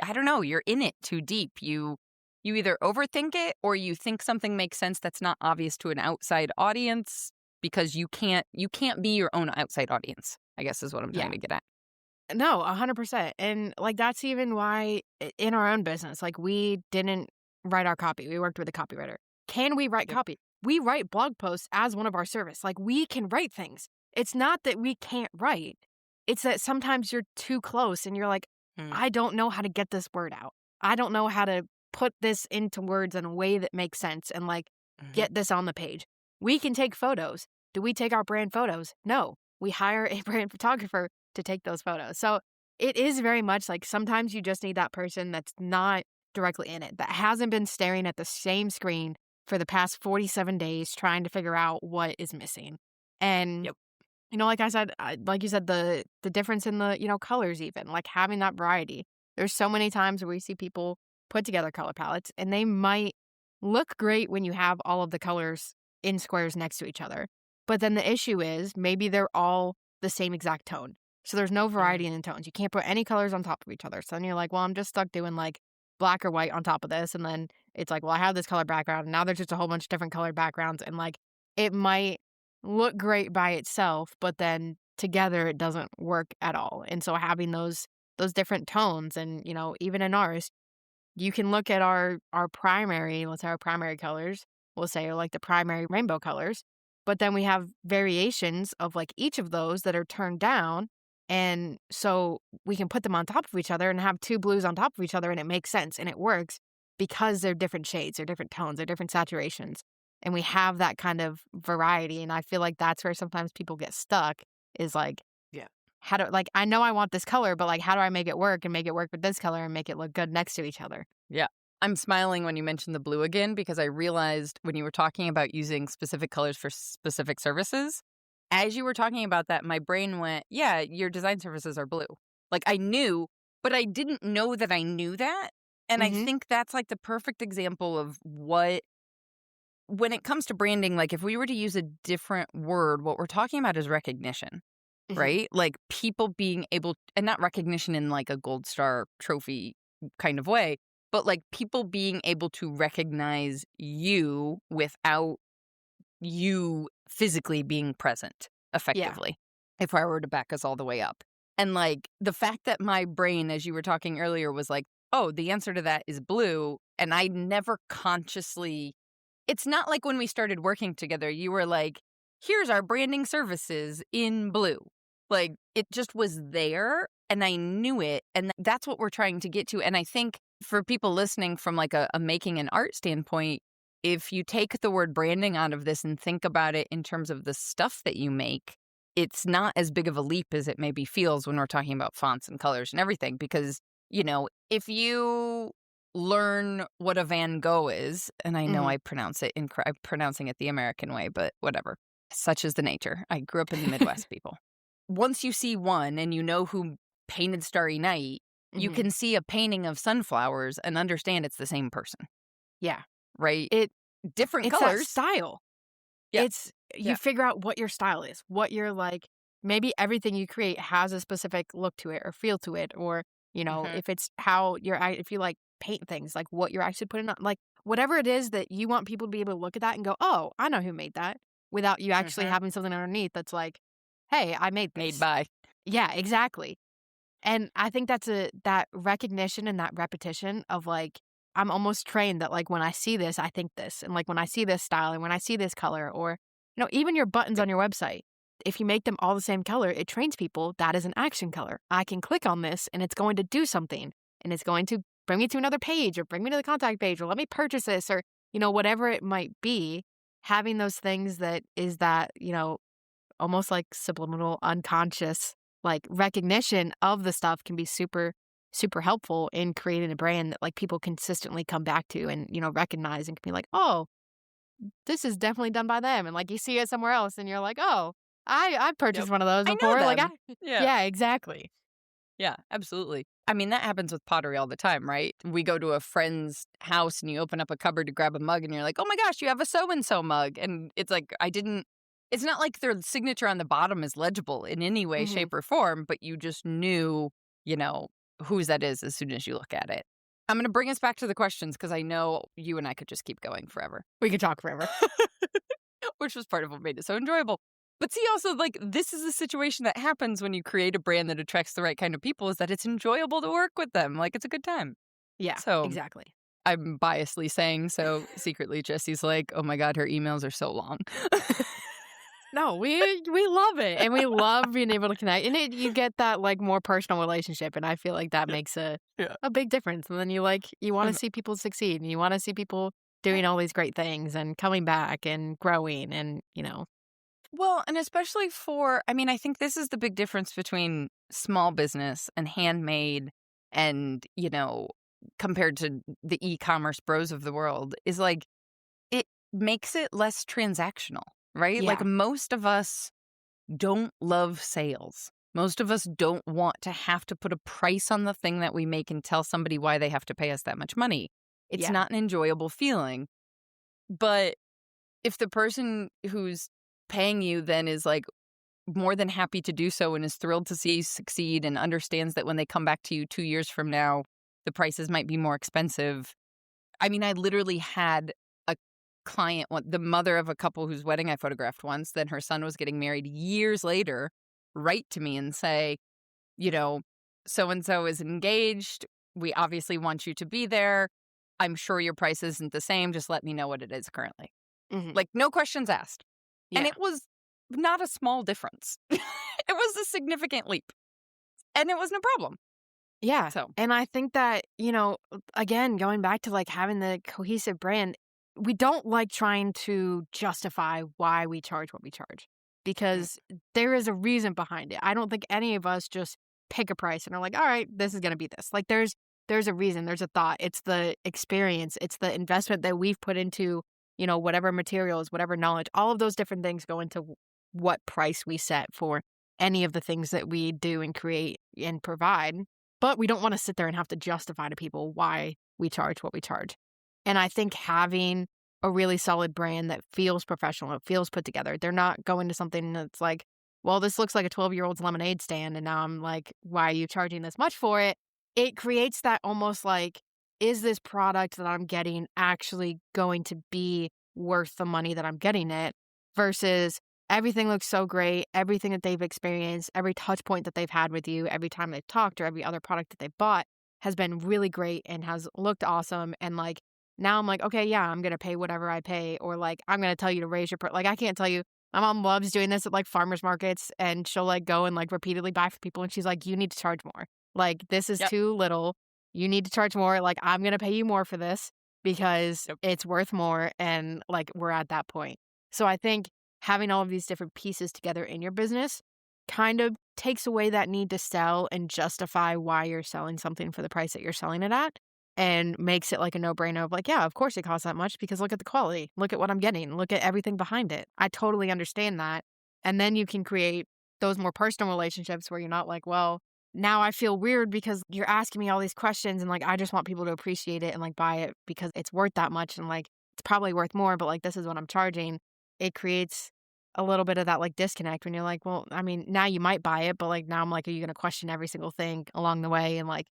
I don't know, you're in it too deep. You either overthink it or you think something makes sense that's not obvious to an outside audience because you can't be your own outside audience, I guess is what I'm trying to get at. No, 100%. And like, that's even why in our own business, like, we didn't write our copy. We worked with a copywriter. Can we write copy? We write blog posts as one of our service. Like, we can write things. It's not that we can't write. It's that sometimes you're too close and you're like, I don't know how to get this word out. I don't know how to put this into words in a way that makes sense and like get this on the page. We can take photos. Do we take our brand photos? No. We hire a brand photographer to take those photos. So it is very much like sometimes you just need that person that's not directly in it, that hasn't been staring at the same screen for the past 47 days trying to figure out what is missing. And, you know, like I said, like you said, the difference in the, you know, colors even, like having that variety. There's so many times where we see people put together color palettes and they might look great when you have all of the colors in squares next to each other. But then the issue is maybe they're all the same exact tone. So there's no variety in the tones. You can't put any colors on top of each other. So then you're like, well, I'm just stuck doing like black or white on top of this. And then it's like, well, I have this color background. And now there's just a whole bunch of different colored backgrounds. And like, it might look great by itself, but then together it doesn't work at all. And so having those different tones and, you know, even in ours, you can look at our primary, let's say our primary colors, we'll say are like the primary rainbow colors. But then we have variations of like each of those that are turned down. And so we can put them on top of each other and have two blues on top of each other and it makes sense and it works because they're different shades, they're different tones, they're different saturations. And we have that kind of variety. And I feel like that's where sometimes people get stuck is like, how do, like, I know I want this color, but like, how do I make it work and make it work with this color and make it look good next to each other? Yeah. I'm smiling when you mentioned the blue again because I realized when you were talking about using specific colors for specific services, as you were talking about that, my brain went, yeah, your design services are blue. Like I knew, but I didn't know that I knew that. And I think that's like the perfect example of what, when it comes to branding, like if we were to use a different word, what we're talking about is recognition, right? Like people being able, and not recognition in like a gold star trophy kind of way, but like people being able to recognize you without you physically being present effectively, if I were to back us all the way up. And like the fact that my brain, as you were talking earlier, was like, oh, the answer to that is blue. And I never consciously, it's not like when we started working together, you were like, here's our branding services in blue. Like it just was there and I knew it. And that's what we're trying to get to. And I think for people listening from like a making an art standpoint, if you take the word branding out of this and think about it in terms of the stuff that you make, it's not as big of a leap as it maybe feels when we're talking about fonts and colors and everything. Because, you know, if you learn what a Van Gogh is, and I know I pronounce it I'm pronouncing it the American way, but whatever. Such is the nature. I grew up in the Midwest, people. Once you see one and you know who painted Starry Night, you can see a painting of sunflowers and understand it's the same person. Yeah. Right? Different it's colors. That style. Yeah. You figure out what your style is, what you're like. Maybe everything you create has a specific look to it or feel to it, or, you know, if it's how if you like paint things, like what you're actually putting on, like whatever it is that you want people to be able to look at that and go, oh, I know who made that, without you actually having something underneath that's like, hey, I made this. Made by. Yeah, exactly. And I think that's that recognition and that repetition of like, I'm almost trained that like when I see this, I think this. And like when I see this style and when I see this color, or, you know, even your buttons on your website, if you make them all the same color, it trains people that is an action color. I can click on this and it's going to do something. and it's going to bring me to another page or bring me to the contact page or let me purchase this or, whatever it might be, having those things that is that, almost like subliminal, unconscious, like recognition of the stuff can be super, super helpful in creating a brand that like people consistently come back to and, recognize and can be like, oh, this is definitely done by them. And like you see it somewhere else and you're like, oh, I've purchased one of those I know before. Like, them. Yeah. yeah, exactly. Yeah, absolutely. I mean, that happens with pottery all the time, right? We go to a friend's house and you open up a cupboard to grab a mug and you're like, oh my gosh, you have a so-and-so mug. And it's like, it's not like their signature on the bottom is legible in any way, Mhm. shape, or form, but you just knew, whose that is as soon as you look at it. I'm going to bring us back to the questions because I know you and I could just keep going forever. We could talk forever. Which was part of what made it so enjoyable. But see, also, like, this is a situation that happens when you create a brand that attracts the right kind of people, is that it's enjoyable to work with them. Like, it's a good time. Yeah, So exactly. I'm biasly saying so. Secretly, Jessie's like, oh my God, her emails are so long. No, we love it, and we love being able to connect. And you get that like more personal relationship, and I feel like that makes a big difference. And then you want to see people succeed, and you want to see people doing all these great things and coming back and growing, and Well, and especially I think this is the big difference between small business and handmade and, compared to the e-commerce bros of the world, is like, it makes it less transactional, right? Yeah. Like, most of us don't love sales. Most of us don't want to have to put a price on the thing that we make and tell somebody why they have to pay us that much money. It's Yeah. not an enjoyable feeling. But if the person who's paying you then is like more than happy to do so and is thrilled to see you succeed and understands that when they come back to you 2 years from now, the prices might be more expensive. I mean, I literally had a client, the mother of a couple whose wedding I photographed once, then her son was getting married years later, write to me and say, so-and-so is engaged. We obviously want you to be there. I'm sure your price isn't the same. Just let me know what it is currently. Mhm. Like, no questions asked. And Yeah. it was not a small difference. It was a significant leap. And it was no problem. Yeah. So, And I think that, again, going back to like having the cohesive brand, we don't like trying to justify why we charge what we charge because there is a reason behind it. I don't think any of us just pick a price and are like, all right, this is going to be this. Like there's a reason, there's a thought. It's the experience, it's the investment that we've put into, whatever materials, whatever knowledge, all of those different things go into what price we set for any of the things that we do and create and provide. But we don't want to sit there and have to justify to people why we charge what we charge. And I think having a really solid brand that feels professional, it feels put together. They're not going to something that's like, well, this looks like a 12-year-old's lemonade stand. And now I'm like, why are you charging this much for it? It creates that almost like, is this product that I'm getting actually going to be worth the money that I'm getting it versus everything looks so great. Everything that they've experienced, every touch point that they've had with you, every time they've talked or every other product that they've bought has been really great and has looked awesome. And like, now I'm like, okay, yeah, I'm going to pay whatever I pay. Or like, I'm going to tell you to raise your like, I can't tell you. My mom loves doing this at like farmers markets and she'll like go and like repeatedly buy for people. And she's like, you need to charge more. Like, this is too little. You need to charge more. Like, I'm going to pay you more for this because it's worth more. And like, we're at that point. So I think having all of these different pieces together in your business kind of takes away that need to sell and justify why you're selling something for the price that you're selling it at and makes it like a no-brainer of like, yeah, of course it costs that much because look at the quality. Look at what I'm getting. Look at everything behind it. I totally understand that. And then you can create those more personal relationships where you're not like, well, now I feel weird because you're asking me all these questions and like I just want people to appreciate it and like buy it because it's worth that much and like it's probably worth more, but like this is what I'm charging. It creates a little bit of that like disconnect when you're like, well, I mean, now you might buy it, but like now I'm like, are you going to question every single thing along the way and like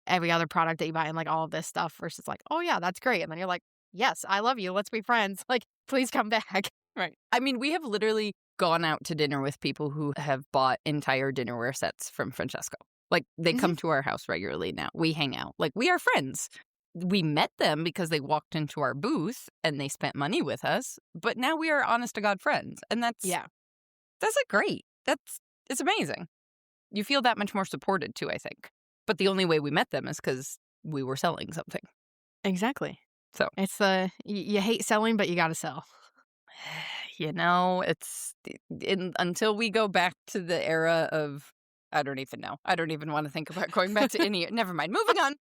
every other product that you buy and like all of this stuff versus like, oh yeah, that's great. And then you're like, yes, I love you. Let's be friends. Like, please come back. Right. I mean, we have literally gone out to dinner with people who have bought entire dinnerware sets from Francesco. Like, they come to our house regularly now. We hang out. Like, we are friends. We met them because they walked into our booth and they spent money with us. But now we are honest to God friends. And that's like great. It's amazing. You feel that much more supported too, I think. But the only way we met them is because we were selling something. Exactly. So It's you hate selling, but you got to sell. it's until we go back to the era of, I don't even know. I don't even want to think about going back to any. Never mind. Moving on.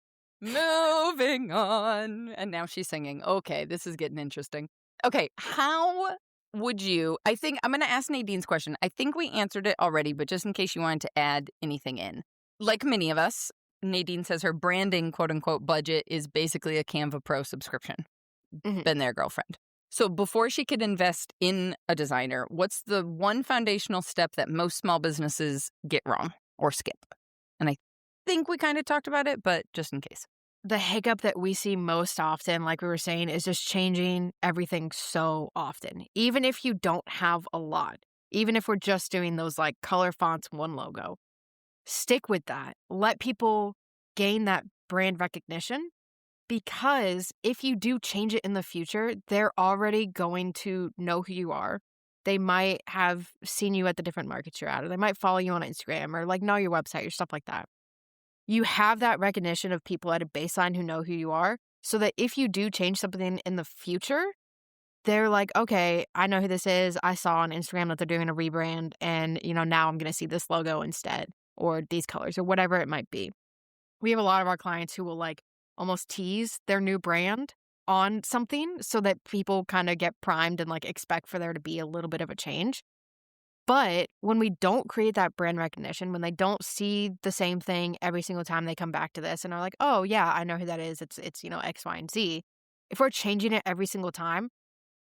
Moving on. And now she's singing. Okay, this is getting interesting. Okay, how would you? I think I'm going to ask Nadine's question. I think we answered it already, but just in case you wanted to add anything in. Like many of us, Nadine says her branding, quote unquote, budget is basically a Canva Pro subscription. Mhm. Been there, girlfriend. So before she could invest in a designer, what's the one foundational step that most small businesses get wrong or skip? And I think we kind of talked about it, but just in case. The hiccup that we see most often, like we were saying, is just changing everything so often. Even if you don't have a lot, even if we're just doing those like color fonts, one logo, stick with that. Let people gain that brand recognition, because if you do change it in the future, they're already going to know who you are. They might have seen you at the different markets you're at, or they might follow you on Instagram or like know your website or stuff like that. You have that recognition of people at a baseline who know who you are, so that if you do change something in the future, they're like, okay, I know who this is. I saw on Instagram that they're doing a rebrand, and now I'm going to see this logo instead, or these colors, or whatever it might be. We have a lot of our clients who will like almost tease their new brand on something so that people kind of get primed and like expect for there to be a little bit of a change. But when we don't create that brand recognition, when they don't see the same thing every single time they come back to this and are like, oh yeah, I know who that is. It's X, Y, and Z. If we're changing it every single time,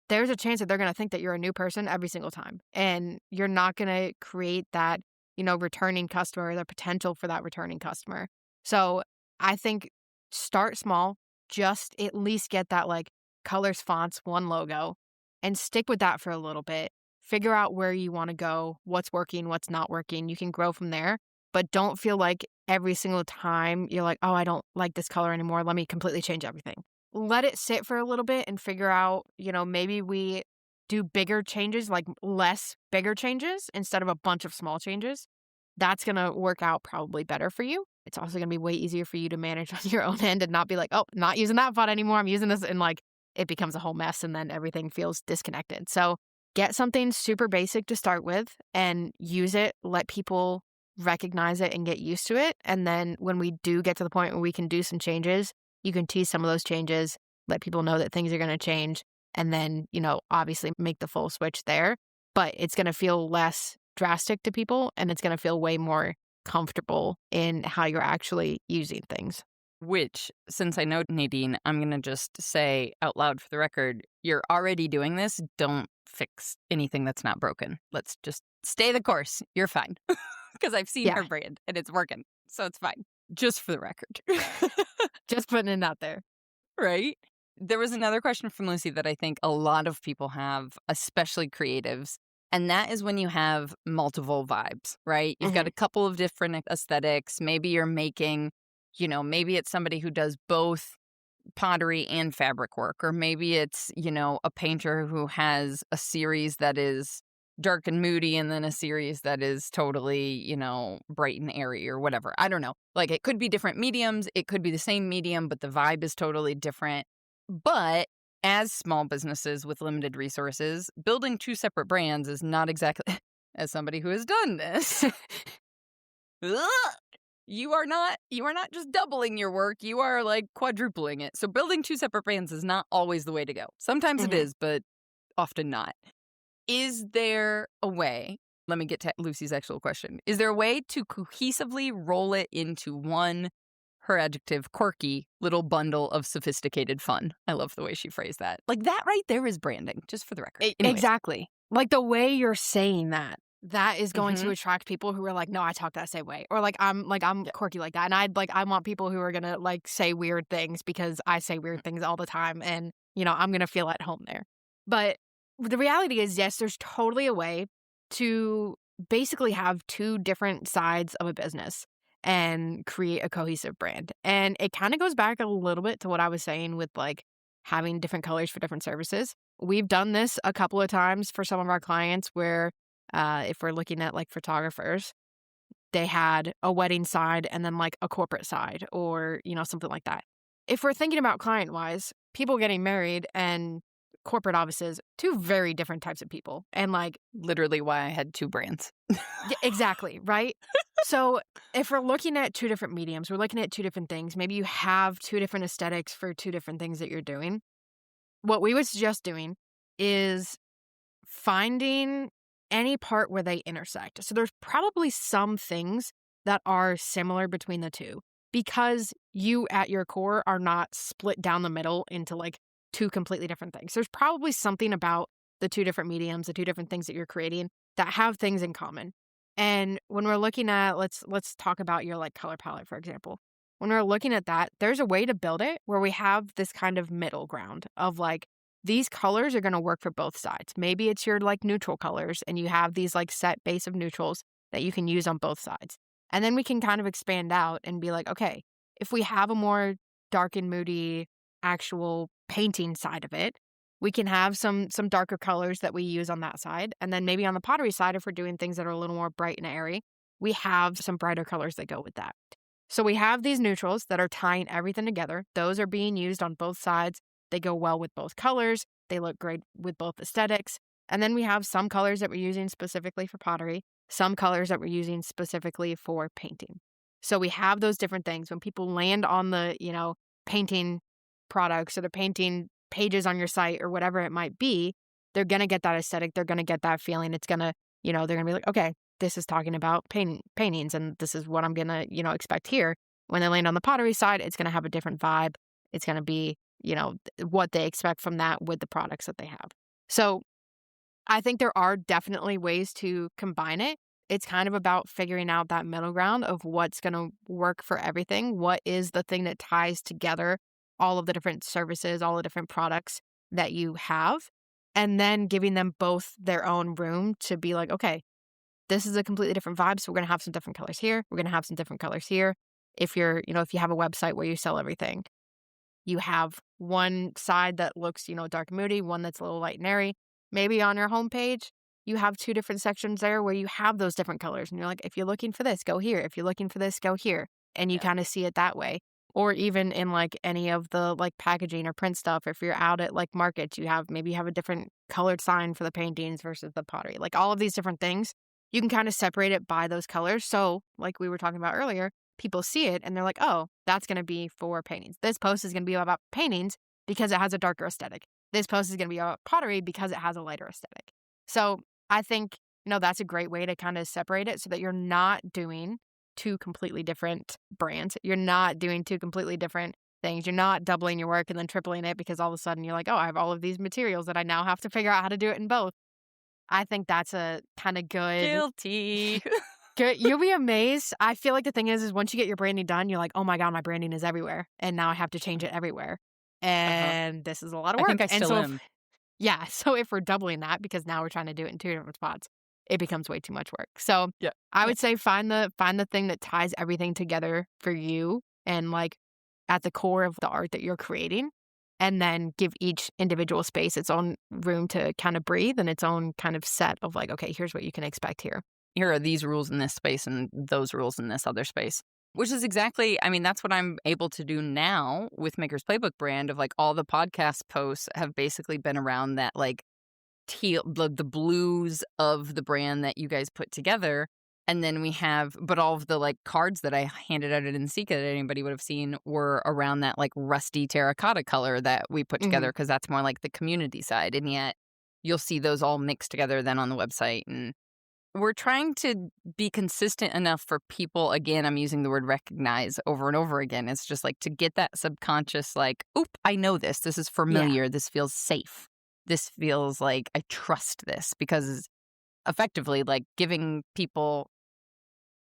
there's a chance that they're going to think that you're a new person every single time. And you're not going to create that, returning customer, or the potential for that returning customer. So I think start small, just at least get that like colors, fonts, one logo, and stick with that for a little bit. Figure out where you want to go, what's working, what's not working. You can grow from there, but don't feel like every single time you're like, oh, I don't like this color anymore. Let me completely change everything. Let it sit for a little bit and figure out, maybe we do bigger changes, like less bigger changes instead of a bunch of small changes. That's going to work out probably better for you. It's also going to be way easier for you to manage on your own end and not be like, oh, not using that font anymore. I'm using this. And like it becomes a whole mess and then everything feels disconnected. So get something super basic to start with and use it. Let people recognize it and get used to it. And then when we do get to the point where we can do some changes, you can tease some of those changes, let people know that things are going to change, and then, obviously make the full switch there. But it's going to feel less drastic to people, and it's going to feel way more comfortable in how you're actually using things. Which, since I know Nadine, I'm going to just say out loud for the record, you're already doing this. Don't fix anything that's not broken. Let's just stay the course. You're fine. Because I've seen her brand and it's working. So it's fine. Just for the record. Just putting it out there. Right? There was another question from Lucy that I think a lot of people have, especially creatives. And that is when you have multiple vibes, right? You've got a couple of different aesthetics. Maybe you're making, maybe it's somebody who does both pottery and fabric work. Or maybe it's, a painter who has a series that is dark and moody and then a series that is totally, bright and airy or whatever. I don't know. Like it could be different mediums. It could be the same medium, but the vibe is totally different. But as small businesses with limited resources, building two separate brands is not exactly, as somebody who has done this, you are not just doubling your work, you are like quadrupling it. So building two separate brands is not always the way to go. Sometimes it is, but often not. Is there a way, let me get to Lucy's actual question, is there a way to cohesively roll it into one, her adjective, quirky, little bundle of sophisticated fun? I love the way she phrased that. Like that right there is branding, just for the record. Anyways. Exactly. Like the way you're saying that is going to attract people who are like, no, I talk that same way. Or I'm quirky like that. And I want people who are going to like say weird things because I say weird things all the time. And, I'm going to feel at home there. But the reality is, yes, there's totally a way to basically have two different sides of a business and create a cohesive brand. And it kind of goes back a little bit to what I was saying with like having different colors for different services. We've done this a couple of times for some of our clients where if we're looking at like photographers, they had a wedding side and then like a corporate side or, something like that. If we're thinking about client-wise, people getting married and corporate offices, two very different types of people. And like Literally why I had 2 brands. yeah, exactly, right? So if we're looking at 2 different mediums, we're looking at 2 different things. Maybe you have 2 different aesthetics for 2 different things that you're doing. What we would suggest doing is finding any part where they intersect. So there's probably some things that are similar between the two because you at your core are not split down the middle into like 2 completely different things. There's probably something about the 2 different mediums, the 2 different things that you're creating that have things in common. And when we're looking at, let's talk about your like color palette, for example. When we're looking at that, there's a way to build it where we have this kind of middle ground of like, these colors are going to work for both sides. Maybe it's your like neutral colors and you have these like set base of neutrals that you can use on both sides. And then we can kind of expand out and be like, okay, if we have a more dark and moody actual painting side of it, we can have some darker colors that we use on that side. And then maybe on the pottery side, if we're doing things that are a little more bright and airy, we have some brighter colors that go with that. So we have these neutrals that are tying everything together. Those are being used on both sides. They go well with both colors. They look great with both aesthetics. And then we have some colors that we're using specifically for pottery, some colors that we're using specifically for painting. So we have those different things. When people land on the, painting products or the painting pages on your site or whatever it might be, they're going to get that aesthetic. They're going to get that feeling. It's going to, they're going to be like, okay, this is talking about paintings and this is what I'm going to, expect here. When they land on the pottery side, it's going to have a different vibe. It's going to be, what they expect from that with the products that they have. So I think there are definitely ways to combine it. It's kind of about figuring out that middle ground of what's going to work for everything. What is the thing that ties together all of the different services, all the different products that you have, and then giving them both their own room to be like, okay, this is a completely different vibe. So we're going to have some different colors here. We're going to have some different colors here. If you're, if you have a website where you sell everything, you have one side that looks, dark and moody, one that's a little light and airy. Maybe on your homepage, you have 2 different sections there where you have those different colors. And you're like, if you're looking for this, go here. If you're looking for this, go here. And you kind of see it that way. Or even in like any of the like packaging or print stuff, if you're out at like markets, you have a different colored sign for the paintings versus the pottery. Like all of these different things, you can kind of separate it by those colors. So like we were talking about earlier, people see it and they're like, oh, that's going to be for paintings. This post is going to be about paintings because it has a darker aesthetic. This post is going to be about pottery because it has a lighter aesthetic. So I think, that's a great way to kind of separate it so that you're not doing 2 completely different brands. You're not doing 2 completely different things. You're not doubling your work and then tripling it because all of a sudden you're like, oh, I have all of these materials that I now have to figure out how to do it in both. I think that's a kind of good. Guilty. Good. You'll be amazed. I feel like the thing is once you get your branding done, you're like, oh my God, my branding is everywhere. And now I have to change it everywhere. And this is a lot of work. I think I still am. So if we're doubling that, because now we're trying to do it in 2 different spots, it becomes way too much work. So yeah. I would say find the thing that ties everything together for you and like at the core of the art that you're creating. And then give each individual space its own room to kind of breathe and its own kind of set of like, okay, here's what you can expect here. Here are these rules in this space and those rules in this other space, which is exactly, that's what I'm able to do now with Maker's Playbook brand of like all the podcast posts have basically been around that like teal, the blues of the brand that you guys put together. And then we have, but all of the like cards that I handed out at Nsika that anybody would have seen were around that like rusty terracotta color that we put together because that's more like the community side. And yet you'll see those all mixed together then on the website. And we're trying to be consistent enough for people. Again, I'm using the word recognize over and over again. It's just like to get that subconscious like, oop, I know this. This is familiar. Yeah. This feels safe. This feels like I trust this because effectively like giving people,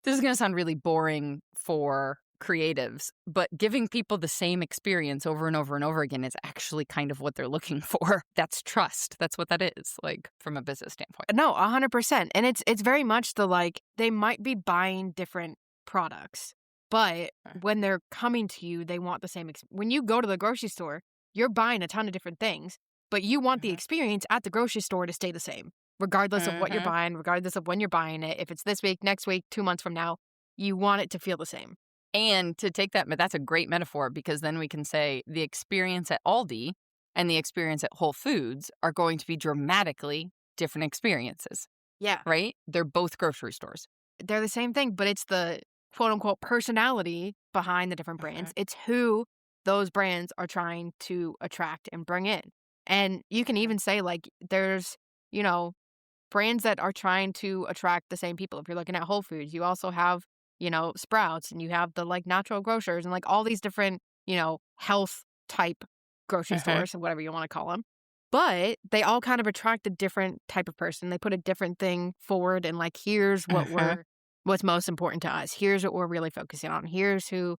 this is going to sound really boring for creatives, but giving people the same experience over and over and over again is actually kind of what they're looking for. That's trust. That's what that is, like, from a business standpoint. No, 100%. And it's very much the, like, they might be buying different products, but when they're coming to you, they want the same when you go to the grocery store, you're buying a ton of different things, but you want the experience at the grocery store to stay the same, regardless of what you're buying, regardless of when you're buying it. If it's this week, next week, 2 months from now, you want it to feel the same. And to take that's a great metaphor, because then we can say the experience at Aldi and the experience at Whole Foods are going to be dramatically different experiences, Yeah. right? They're both grocery stores. They're the same thing, but it's the quote unquote personality behind the different brands. It's who those brands are trying to attract and bring in. And you can even say, like, there's, you know, brands that are trying to attract the same people. If you're looking at Whole Foods, you also have, Sprouts, and you have the like natural grocers and like all these different, health type grocery stores or whatever you want to call them. But they all kind of attract a different type of person. They put a different thing forward, and like, here's what's most important to us. Here's what we're really focusing on. Here's who,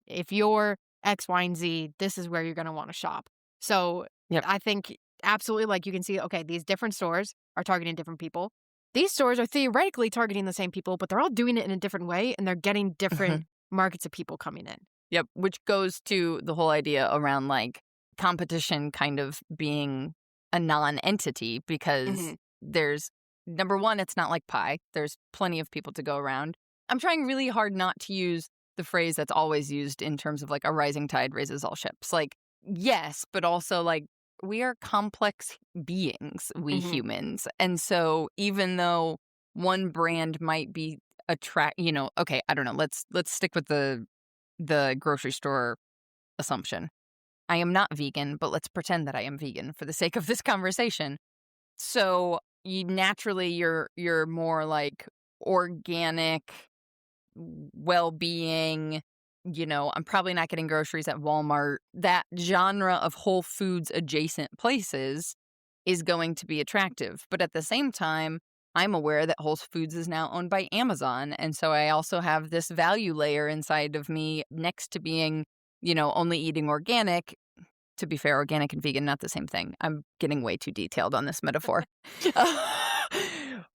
if you're X, Y, and Z, this is where you're going to want to shop. So Yep. I think absolutely, like, you can see, okay, these different stores are targeting different people. These stores are theoretically targeting the same people, but they're all doing it in a different way, and they're getting different markets of people coming in. Yep. Which goes to the whole idea around like competition kind of being a non-entity, because there's, number one, it's not like pie. There's plenty of people to go around. I'm trying really hard not to use the phrase that's always used in terms of like a rising tide raises all ships. Like, yes, but also like we are complex beings, we humans. And so even though one brand might be okay, I don't know. Let's stick with the grocery store assumption. I am not vegan, but let's pretend that I am vegan for the sake of this conversation. So you're more like organic, well-being. I'm probably not getting groceries at Walmart. That genre of Whole Foods adjacent places is going to be attractive. But at the same time, I'm aware that Whole Foods is now owned by Amazon. And so I also have this value layer inside of me next to being, only eating organic. To be fair, organic and vegan, not the same thing. I'm getting way too detailed on this metaphor.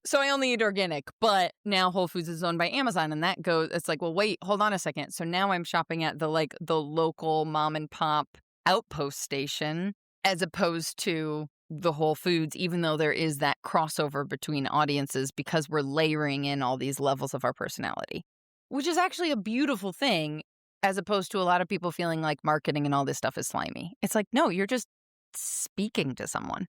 So I only eat organic, but now Whole Foods is owned by Amazon, and it's like, well, wait, hold on a second. So now I'm shopping at the local mom and pop outpost station as opposed to the Whole Foods, even though there is that crossover between audiences because we're layering in all these levels of our personality, which is actually a beautiful thing, as opposed to a lot of people feeling like marketing and all this stuff is slimy. It's like, no, you're just speaking to someone.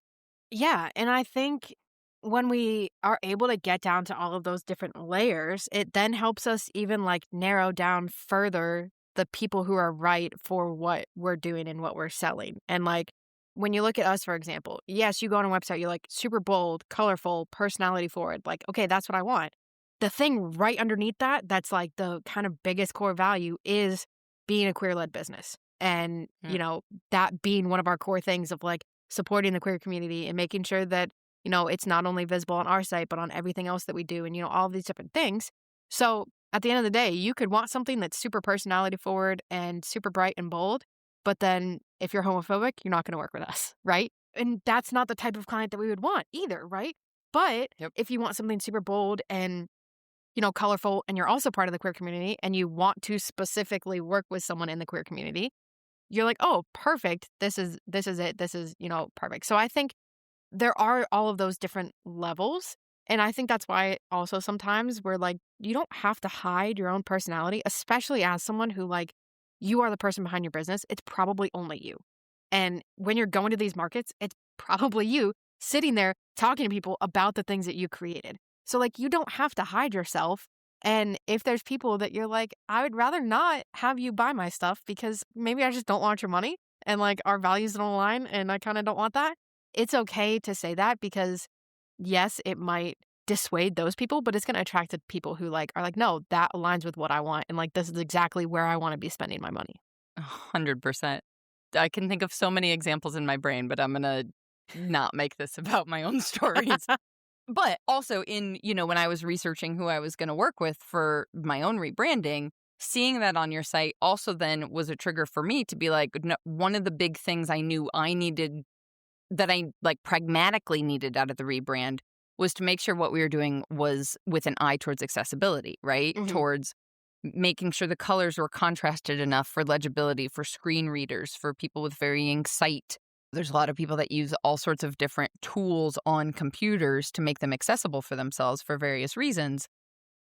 Yeah, and I think when we are able to get down to all of those different layers, it then helps us even like narrow down further the people who are right for what we're doing and what we're selling. And like, when you look at us, for example, yes, you go on a website, you're like super bold, colorful, personality forward. Like, okay, that's what I want. The thing right underneath that's like the kind of biggest core value is being a queer-led business. And, that being one of our core things of like supporting the queer community and making sure that, it's not only visible on our site, but on everything else that we do and, all of these different things. So at the end of the day, you could want something that's super personality forward and super bright and bold, but then if you're homophobic, you're not going to work with us, right? And that's not the type of client that we would want either, right? But if you want something super bold and colorful, and you're also part of the queer community and you want to specifically work with someone in the queer community, you're like, oh, perfect. This is it. This is, perfect. So I think there are all of those different levels. And I think that's why also sometimes we're like, you don't have to hide your own personality, especially as someone who like, you are the person behind your business. It's probably only you. And when you're going to these markets, it's probably you sitting there talking to people about the things that you created. So, like, you don't have to hide yourself. And if there's people that you're like, I would rather not have you buy my stuff because maybe I just don't want your money and, like, our values don't align and I kind of don't want that, it's okay to say that because, yes, it might dissuade those people, but it's going to attract the people who, like, are like, no, that aligns with what I want. And, like, this is exactly where I want to be spending my money. 100%. I can think of so many examples in my brain, but I'm going to not make this about my own stories. But also when I was researching who I was going to work with for my own rebranding, seeing that on your site also then was a trigger for me to be like, no, one of the big things I knew I needed, that I like pragmatically needed out of the rebrand, was to make sure what we were doing was with an eye towards accessibility, right? Towards making sure the colors were contrasted enough for legibility, for screen readers, for people with varying sight. There's a lot of people that use all sorts of different tools on computers to make them accessible for themselves for various reasons.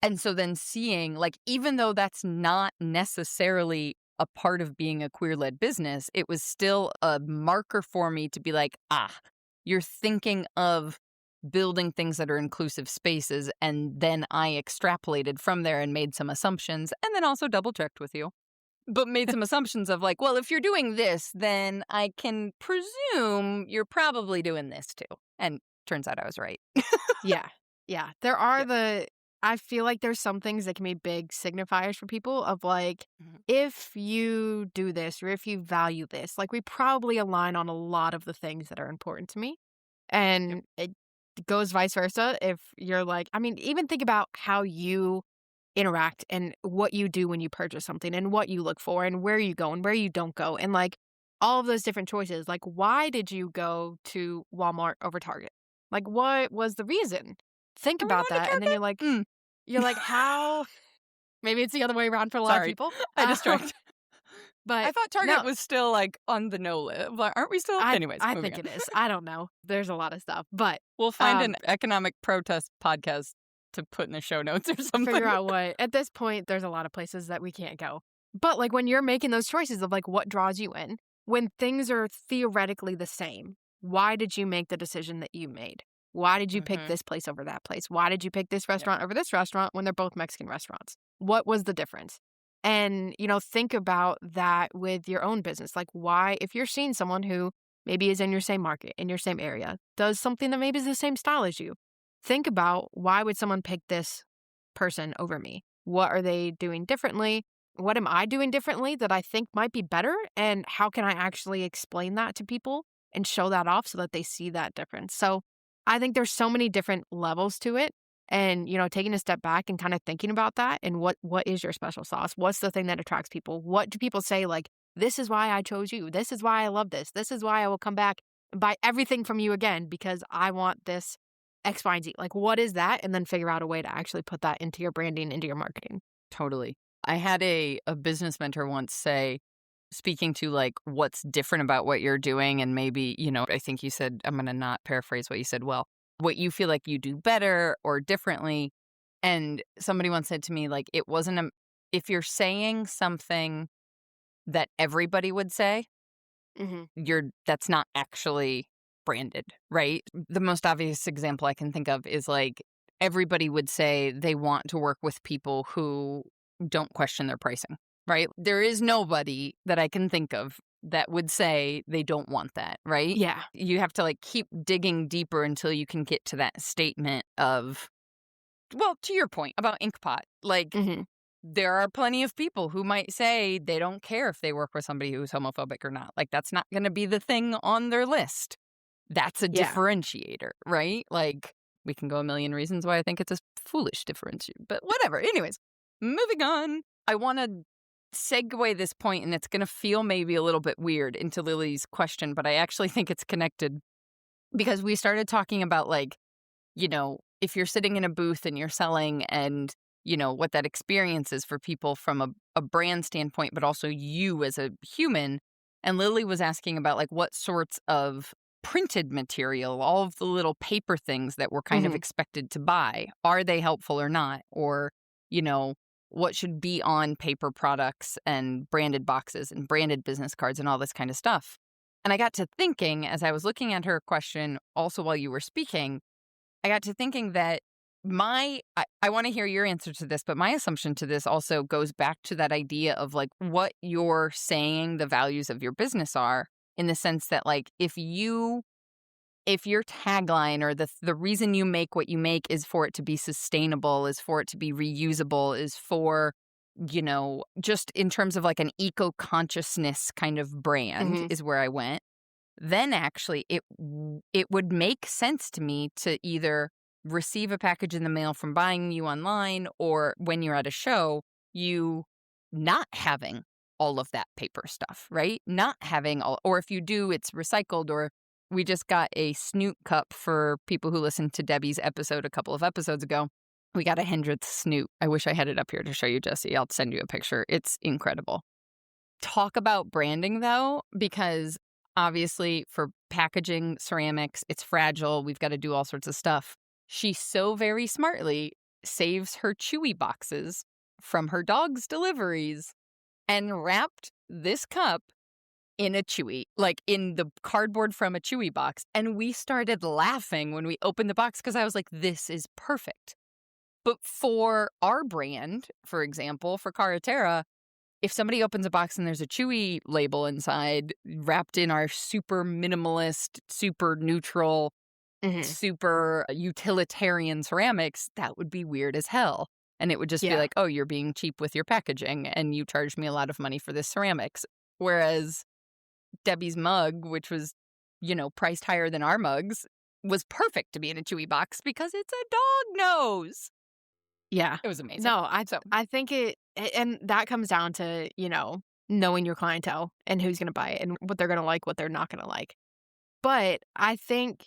And so then seeing, like, even though that's not necessarily a part of being a queer-led business, it was still a marker for me to be like, you're thinking of building things that are inclusive spaces. And then I extrapolated from there and made some assumptions, and then also double-checked with you, but made some assumptions of like, well, if you're doing this, then I can presume you're probably doing this too. And turns out I was right. Yeah. Yeah. There are I feel like there's some things that can be big signifiers for people of like, if you do this or if you value this, like we probably align on a lot of the things that are important to me. And it goes vice versa. If you're like, I mean, even think about how you interact and what you do when you purchase something and what you look for and where you go and where you don't go. And like all of those different choices, like why did you go to Walmart over Target? Like what was the reason? Think Are we about going to that. And then Target? you're like, how? Maybe it's the other way around for a lot of Sorry, people. I distracted. But I thought Target no, was still like on the no list. Aren't we still? Anyways, I moving think on. it is. I don't know. There's a lot of stuff, but We'll find an economic protest podcast to put in the show notes or something. figure out what. At this point, there's a lot of places that we can't go. But like when you're making those choices of like what draws you in, when things are theoretically the same, why did you make the decision that you made? Why did you pick this place over that place? Why did you pick this restaurant over this restaurant when they're both Mexican restaurants? What was the difference? And, think about that with your own business. Like why, if you're seeing someone who maybe is in your same market, in your same area, does something that maybe is the same style as you, think about why would someone pick this person over me? What are they doing differently? What am I doing differently that I think might be better? And how can I actually explain that to people and show that off so that they see that difference? So I think there's so many different levels to it. And, taking a step back and kind of thinking about that and what is your special sauce? What's the thing that attracts people? What do people say like, this is why I chose you. This is why I love this. This is why I will come back and buy everything from you again because I want this X, Y, and Z. Like, what is that? And then figure out a way to actually put that into your branding, into your marketing. Totally. I had a business mentor once say, speaking to like what's different about what you're doing, and maybe, I think you said, I'm going to not paraphrase what you said, well, what you feel like you do better or differently. And somebody once said to me, like, it wasn't if you're saying something that everybody would say, that's not actually branded, right? The most obvious example I can think of is like everybody would say they want to work with people who don't question their pricing, right? There is nobody that I can think of that would say they don't want that, right? Yeah. You have to like keep digging deeper until you can get to that statement of, well, to your point about Inkpot, like there are plenty of people who might say they don't care if they work with somebody who's homophobic or not. Like that's not going to be the thing on their list. That's a differentiator, right? Like we can go a million reasons why I think it's a foolish differentiator, but whatever. Anyways, moving on. I want to segue this point, and it's going to feel maybe a little bit weird into Lily's question, but I actually think it's connected because we started talking about like, if you're sitting in a booth and you're selling and, what that experience is for people from a brand standpoint, but also you as a human. And Lily was asking about like what sorts of printed material, all of the little paper things that we're kind of expected to buy, are they helpful or not? Or, what should be on paper products and branded boxes and branded business cards and all this kind of stuff. And I got to thinking, as I was looking at her question, also while you were speaking, I got to thinking that I want to hear your answer to this, but my assumption to this also goes back to that idea of like what you're saying the values of your business are, in the sense that like if your tagline or the reason you make what you make is for it to be sustainable, is for it to be reusable, is for, just in terms of like an eco-consciousness kind of brand is where I went, then actually it would make sense to me to either receive a package in the mail from buying you online, or when you're at a show, you not having all of that paper stuff, right? Not having or if you do, it's recycled. Or we just got a Snoot cup for people who listened to Debbie's episode a couple of episodes ago. We got a 100th Snoot. I wish I had it up here to show you, Jessie. I'll send you a picture. It's incredible. Talk about branding, though, because obviously for packaging ceramics, it's fragile. We've got to do all sorts of stuff. She so very smartly saves her Chewy boxes from her dog's deliveries and wrapped this cup in a Chewy, like in the cardboard from a Chewy box. And we started laughing when we opened the box because I was like, this is perfect. But for our brand, for example, for Caraterra, if somebody opens a box and there's a Chewy label inside wrapped in our super minimalist, super neutral, super utilitarian ceramics, that would be weird as hell. And it would just be like, oh, you're being cheap with your packaging and you charged me a lot of money for this ceramics. Whereas Debbie's mug, which was, priced higher than our mugs, was perfect to be in a Chewy box because it's a dog nose. Yeah. It was amazing. No, I think and that comes down to, knowing your clientele and who's going to buy it and what they're going to like, what they're not going to like. But I think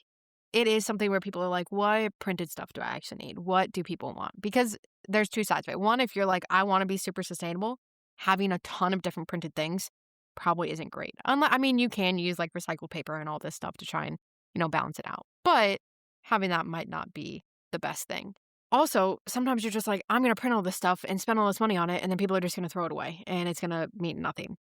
it is something where people are like, what printed stuff do I actually need? What do people want? Because there's two sides of it. One, if you're like, I want to be super sustainable, having a ton of different printed things probably isn't great. You can use like recycled paper and all this stuff to try and, balance it out. But having that might not be the best thing. Also, sometimes you're just like, I'm going to print all this stuff and spend all this money on it, and then people are just going to throw it away, and it's going to mean nothing.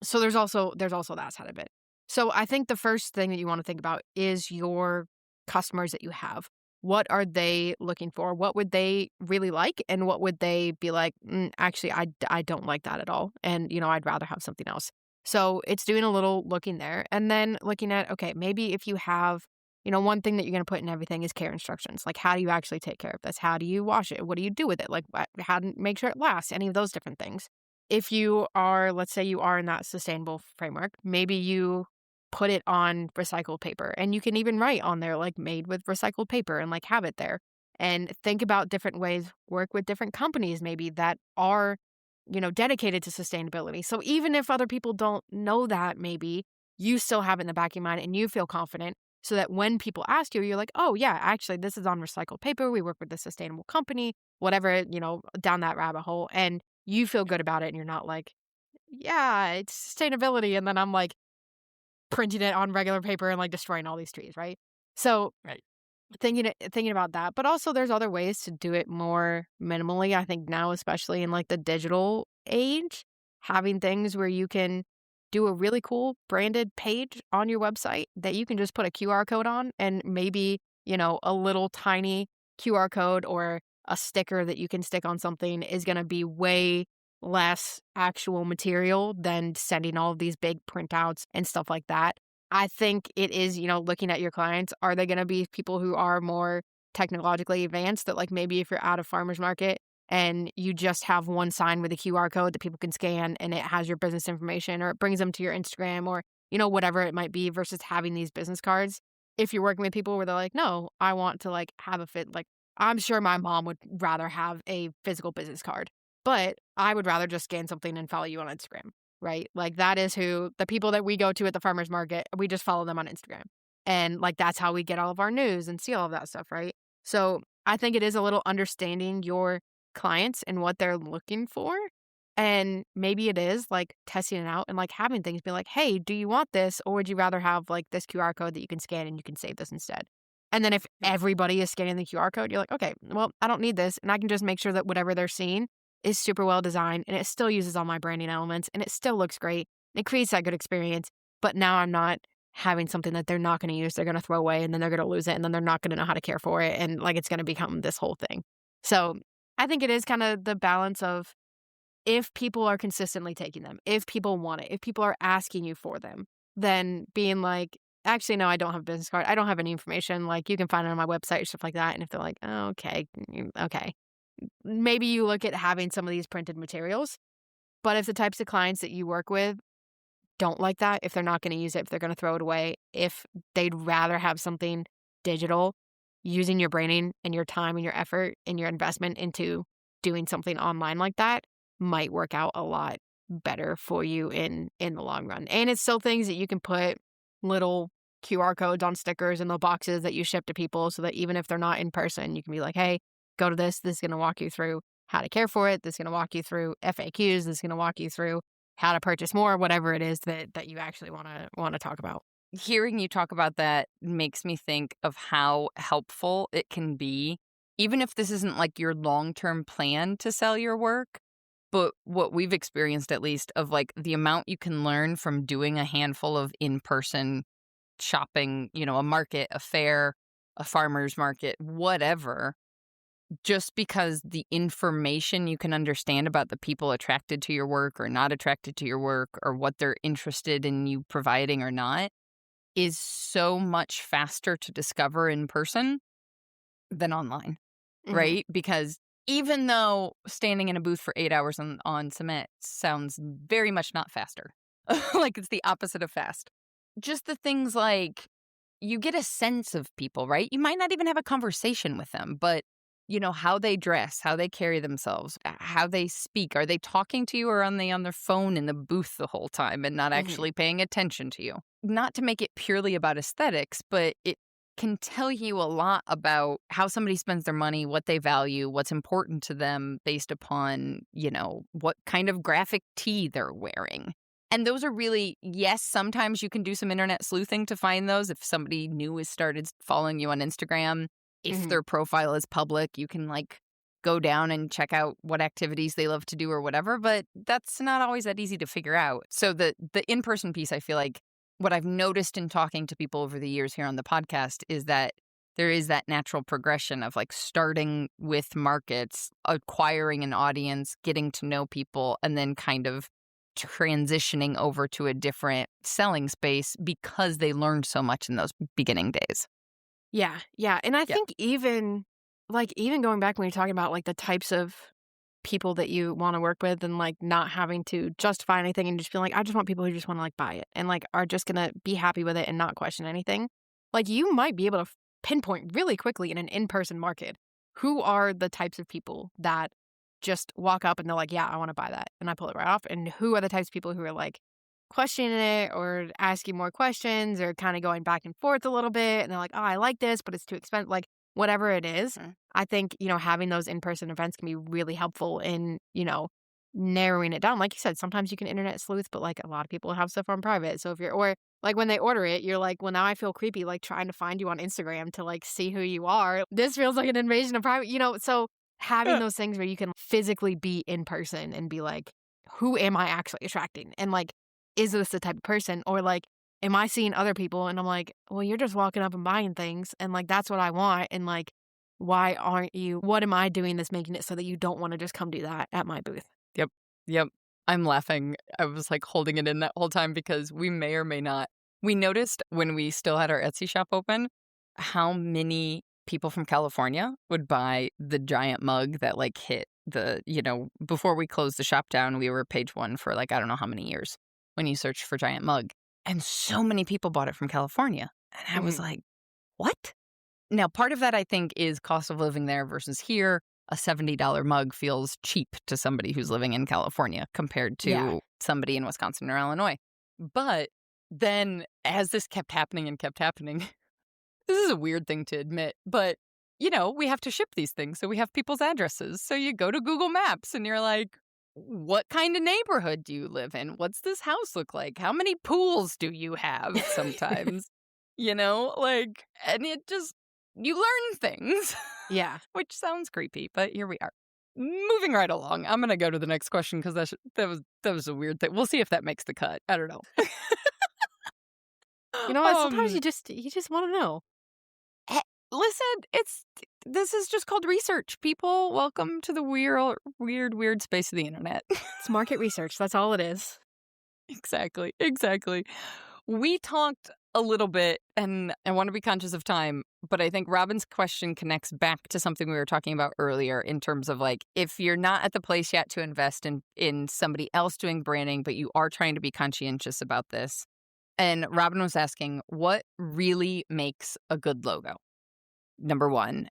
So there's also that side of it. So I think the first thing that you want to think about is your customers that you have. What are they looking for? What would they really like? And what would they be like, actually, I don't like that at all. And, I'd rather have something else. So it's doing a little looking there and then looking at, okay, maybe if you have, one thing that you're going to put in everything is care instructions. Like, how do you actually take care of this? How do you wash it? What do you do with it? Like, how to make sure it lasts? Any of those different things. If you are, let's say you are in that sustainable framework, maybe you put it on recycled paper and you can even write on there, like made with recycled paper and like have it there and think about different ways, work with different companies maybe that are, dedicated to sustainability. So even if other people don't know that, maybe you still have it in the back of your mind and you feel confident so that when people ask you, you're like, oh yeah, actually this is on recycled paper. We work with a sustainable company, whatever, down that rabbit hole. And you feel good about it and you're not like, yeah, it's sustainability. And then I'm like printing it on regular paper and like destroying all these trees, right? So thinking about that. But also there's other ways to do it more minimally. I think now, especially in like the digital age, having things where you can do a really cool branded page on your website that you can just put a QR code on and maybe, a little tiny QR code or a sticker that you can stick on something is going to be way less actual material than sending all of these big printouts and stuff like that. I think it is, looking at your clients, are they going to be people who are more technologically advanced that like maybe if you're at a farmer's market and you just have one sign with a QR code that people can scan and it has your business information or it brings them to your Instagram or, whatever it might be versus having these business cards. If you're working with people where they're like, no, I want to like have a fit, like I'm sure my mom would rather have a physical business card, but I would rather just scan something and follow you on Instagram, right? Like that is who the people that we go to at the farmer's market, we just follow them on Instagram. And like that's how we get all of our news and see all of that stuff, right? So I think it is a little understanding your clients and what they're looking for. And maybe it is like testing it out and like having things be like, hey, do you want this? Or would you rather have like this QR code that you can scan and you can save this instead? And then if everybody is scanning the QR code, you're like, okay, well, I don't need this. And I can just make sure that whatever they're seeing is super well designed and it still uses all my branding elements and it still looks great. It creates that good experience. But now I'm not having something that they're not going to use, they're going to throw away and then they're going to lose it and then they're not going to know how to care for it. And like it's going to become this whole thing. So I think it is kind of the balance of if people are consistently taking them, if people want it, if people are asking you for them, then being like, actually, no, I don't have a business card. I don't have any information. Like you can find it on my website, stuff like that. And if they're like, oh, okay, maybe you look at having some of these printed materials. But if the types of clients that you work with don't like that, if they're not going to use it, if they're going to throw it away, if they'd rather have something digital, using your branding and your time and your effort and your investment into doing something online like that might work out a lot better for you in the long run. And it's still things that you can put little QR codes on stickers in the boxes that you ship to people so that even if they're not in person, you can be like, hey, go to this. This is going to walk you through how to care for it. This is going to walk you through FAQs. This is going to walk you through how to purchase more, whatever it is that you actually want to talk about. Hearing you talk about that makes me think of how helpful it can be even if this isn't like your long-term plan to sell your work, but what we've experienced at least of like the amount you can learn from doing a handful of in-person shopping, a market, a fair, a farmer's market, whatever, just because the information you can understand about the people attracted to your work or not attracted to your work or what they're interested in you providing or not is so much faster to discover in person than online, Mhm. right? Because even though standing in a booth for 8 hours on cement sounds very much not faster, like it's the opposite of fast. Just the things like you get a sense of people, right? You might not even have a conversation with them, but how they dress, how they carry themselves, how they speak. Are they talking to you or are they on their phone in the booth the whole time and not Mhm. actually paying attention to you? Not to make it purely about aesthetics, but it can tell you a lot about how somebody spends their money, what they value, what's important to them based upon, what kind of graphic tee they're wearing. And those are really, yes, sometimes you can do some internet sleuthing to find those. If somebody new has started following you on Instagram, if Mhm. their profile is public, you can like go down and check out what activities they love to do or whatever. But that's not always that easy to figure out. So the in-person piece, I feel like what I've noticed in talking to people over the years here on the podcast is that there is that natural progression of like starting with markets, acquiring an audience, getting to know people, and then kind of transitioning over to a different selling space because they learned so much in those beginning days. Yeah, yeah, and I Yeah. think even going back when you're talking about, like, the types of people that you wanna work with and, like, not having to justify anything and just being like, "I just want people who just wanna, like, buy it," and, like, are just gonna be happy with it and not question anything. Like, you might be able to pinpoint really quickly in an in-person market who are the types of people that just walk up and they're like, "Yeah, I wanna buy that," and I pull it right off, and who are the types of people who are, like, questioning it or asking more questions or kinda going back and forth a little bit, and they're like, "Oh, I like this, but it's too expensive," like, whatever it is. Mm. I think, having those in-person events can be really helpful in, narrowing it down. Like you said, sometimes you can internet sleuth, but, like, a lot of people have stuff on private, so if you're or, like, when they order it, you're like, "Well, now I feel creepy, like, trying to find you on Instagram to, like, see who you are. This feels like an invasion of private," so having those things where you can physically be in person and be like, "Who am I actually attracting?" And, like, is this the type of person? Or, like, am I seeing other people and I'm like, "Well, you're just walking up and buying things, and, like, that's what I want, and, like, why aren't you what am I doing that's making it so that you don't wanna just come do that at my booth?" Yep. Yep. I'm laughing. I was like holding it in that whole time because we may or may not. We noticed when we still had our Etsy shop open how many people from California would buy the giant mug that like hit before we closed the shop down, we were page one for like, I don't know how many years when you searched for giant mug. And so many people bought it from California. And I was Mhm. like, what? Now, part of that I think is cost of living there versus here. A $70 mug feels cheap to somebody who's living in California compared Yeah. to somebody in Wisconsin or Illinois. But then as this kept happening and kept happening, this is a weird thing to admit, but we have to ship these things. So we have people's addresses. So you go to Google Maps and you're like, what kind of neighborhood do you live in? What's this house look like? How many pools do you have sometimes? And it just, you learn things, Yeah. which sounds creepy, but here we are. Moving right along. I'm going to go to the next question because that was a weird thing. We'll see if that makes the cut. I don't know. You know what? Sometimes um, you just wanna know. Eh, Listen, this is just called research. People, welcome to the weird space of the internet. It's market research, that's all it is. Exactly, exactly. We talked a little bit, and I want to be conscious of time, but I think Robin's question connects back to something we were talking about earlier in terms of like if you're not at the place yet to invest in somebody else doing branding, but you are trying to be conscientious about this. And Robin was asking, what really makes a good logo? Number one.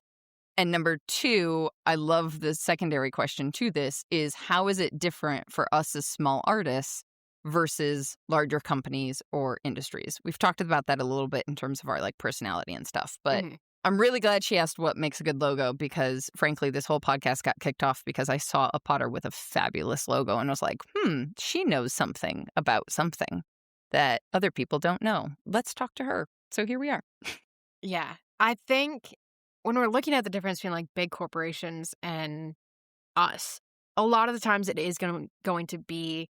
And number two, I love the secondary question to this is how is it different for us as small artists versus larger companies or industries? We've talked about that a little bit in terms of our like personality and stuff, but Mhm. I'm really glad she asked what makes a good logo because frankly, this whole podcast got kicked off because I saw a potter with a fabulous logo and was like, she knows something about something that other people don't know. Let's talk to her. So here we are. Yeah. I think when we're looking at the difference between like big corporations and us, a lot of the times it is going to be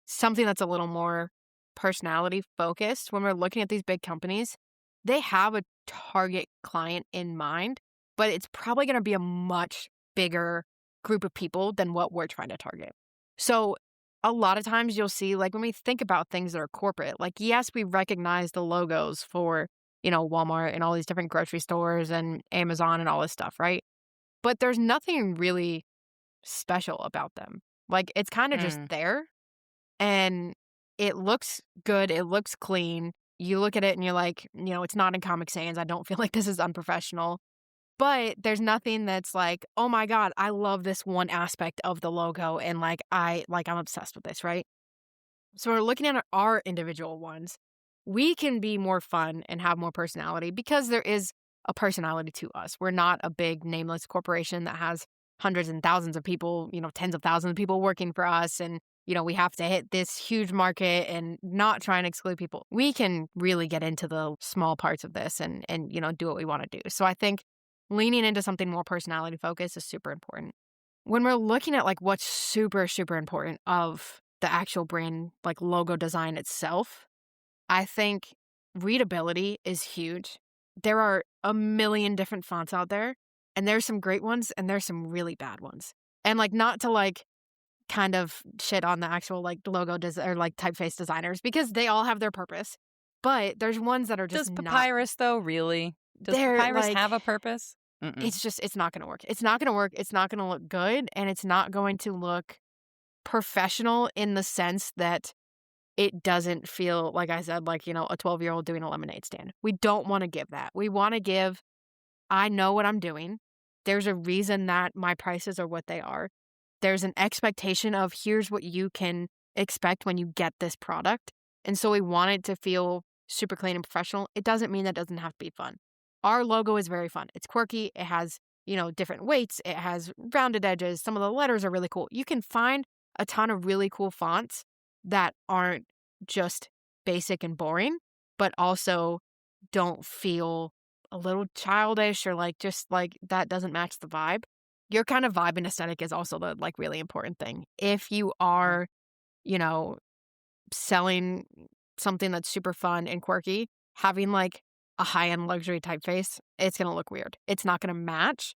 something that's a little more personality focused. When we're looking at these big companies, they have a target client in mind, but it's probably going to be a much bigger group of people than what we're trying to target. So a lot of times you'll see, like when we think about things that are corporate, like yes, we recognize the logos for, Walmart and all these different grocery stores and Amazon and all this stuff, right? But there's nothing really special about them. Like it's kind of just there and it looks good. It looks clean. You look at it and you're like, it's not in Comic Sans. I don't feel like this is unprofessional. But there's nothing that's like, oh my God, I love this one aspect of the logo and I'm obsessed with this, right? So we're looking at our individual ones. We can be more fun and have more personality because there is a personality to us. We're not a big nameless corporation that has hundreds and thousands of people, tens of thousands of people working for us. And, we have to hit this huge market and not try and exclude people. We can really get into the small parts of this and do what we want to do. So I think leaning into something more personality focused is super important. When we're looking at like what's super, super important of the actual brand, like logo design itself, I think readability is huge. There are a million different fonts out there, and there's some great ones and there's some really bad ones. And like not to kind of shit on the actual logo or typeface designers because they all have their purpose. But there's ones that are just Does Papyrus though really? Does Papyrus have a purpose? It's not going to work. It's not going to work. It's not going to look good, and it's not going to look professional in the sense that it doesn't feel, like I said, a 12-year-old doing a lemonade stand. We don't want to give that. We want to give, I know what I'm doing. There's a reason that my prices are what they are. There's an expectation of here's what you can expect when you get this product. And so we want it to feel super clean and professional. It doesn't mean that doesn't have to be fun. Our logo is very fun. It's quirky. It has, different weights. It has rounded edges. Some of the letters are really cool. You can find a ton of really cool fonts that aren't just basic and boring, but also don't feel a little childish or that doesn't match the vibe. Your kind of vibe and aesthetic is also the really important thing. If you are, selling something that's super fun and quirky, having a high-end luxury typeface, it's going to look weird. It's not going to match.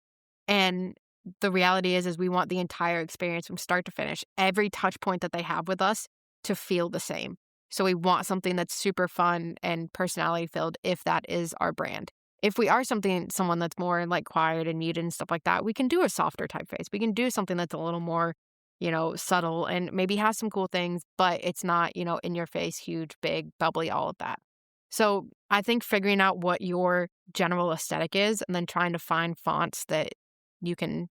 And the reality is we want the entire experience from start to finish, every touch point that they have with us to feel the same. So we want something that's super fun and personality filled if that is our brand. If we are someone that's more quiet and muted and stuff like that, we can do a softer typeface. We can do something that's a little more, subtle and maybe has some cool things, but it's not, in your face, huge, big, bubbly, all of that. So I think figuring out what your general aesthetic is and then trying to find fonts that you can,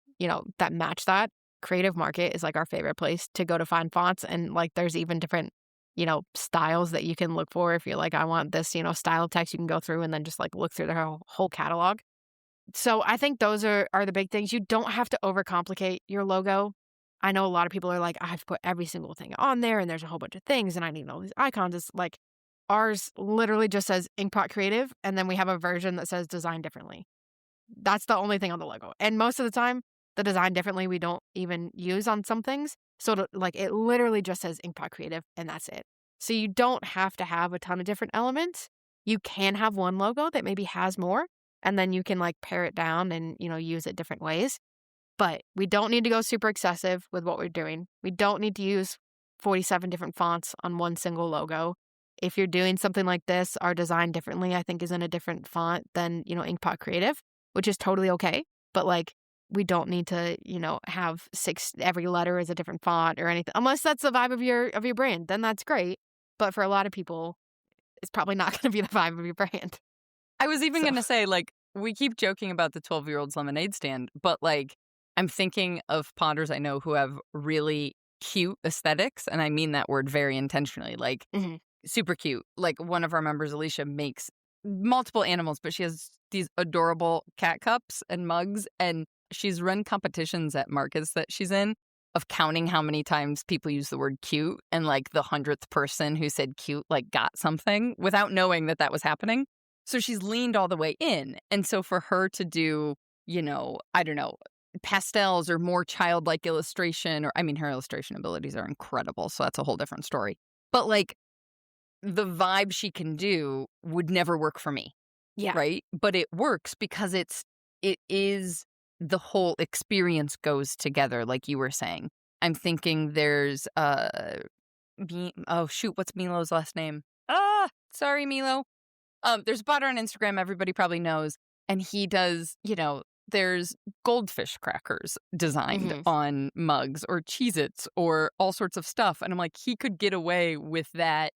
that match that. Creative Market is our favorite place to go to find fonts. And there's even different, styles that you can look for. If you're I want this, style of text, you can go through and then just look through their whole catalog. So I think those are the big things. You don't have to overcomplicate your logo. I know a lot of people are I've put every single thing on there and there's a whole bunch of things and I need all these icons. It's ours literally just says Inkpot Creative, and then we have a version that says Design Differently. That's the only thing on the logo. And most of the time, the Design Differently we don't even use on some things. So it literally just says Inkpot Creative, and that's it. So you don't have to have a ton of different elements. You can have one logo that maybe has more, and then you can pare it down and, use it different ways. But we don't need to go super excessive with what we're doing. We don't need to use 47 different fonts on one single logo. If you're doing something like this, our Design Differently, I think, is in a different font than, Inkpot Creative, which is totally okay. But we don't need to, have every letter is a different font or anything, unless that's the vibe of your brand. Then that's great. But for a lot of people, it's probably not going to be the vibe of your brand. I was even going to say, we keep joking about the 12-year-old's lemonade stand, but I'm thinking of potters I know who have really cute aesthetics, and I mean that word very intentionally. Super cute. One of our members, Alicia, makes multiple animals, but she has these adorable cat cups and mugs, and she's run competitions at markets that she's in of counting how many times people use the word cute, and the 100th person who said cute got something without knowing that was happening. So she's leaned all the way in. And so for her to do, I don't know, pastels or more childlike illustration, or I mean, her illustration abilities are incredible. So that's a whole different story. But like the vibe she can do would never work for me. Yeah. Right. But it works because it is the whole experience goes together, like you were saying. I'm thinking there's oh shoot, what's Milo's last name? Sorry, Milo. There's Butter on Instagram, everybody probably knows, and he does, there's goldfish crackers designed on mugs or Cheez-Its or all sorts of stuff. And I'm like, he could get away with that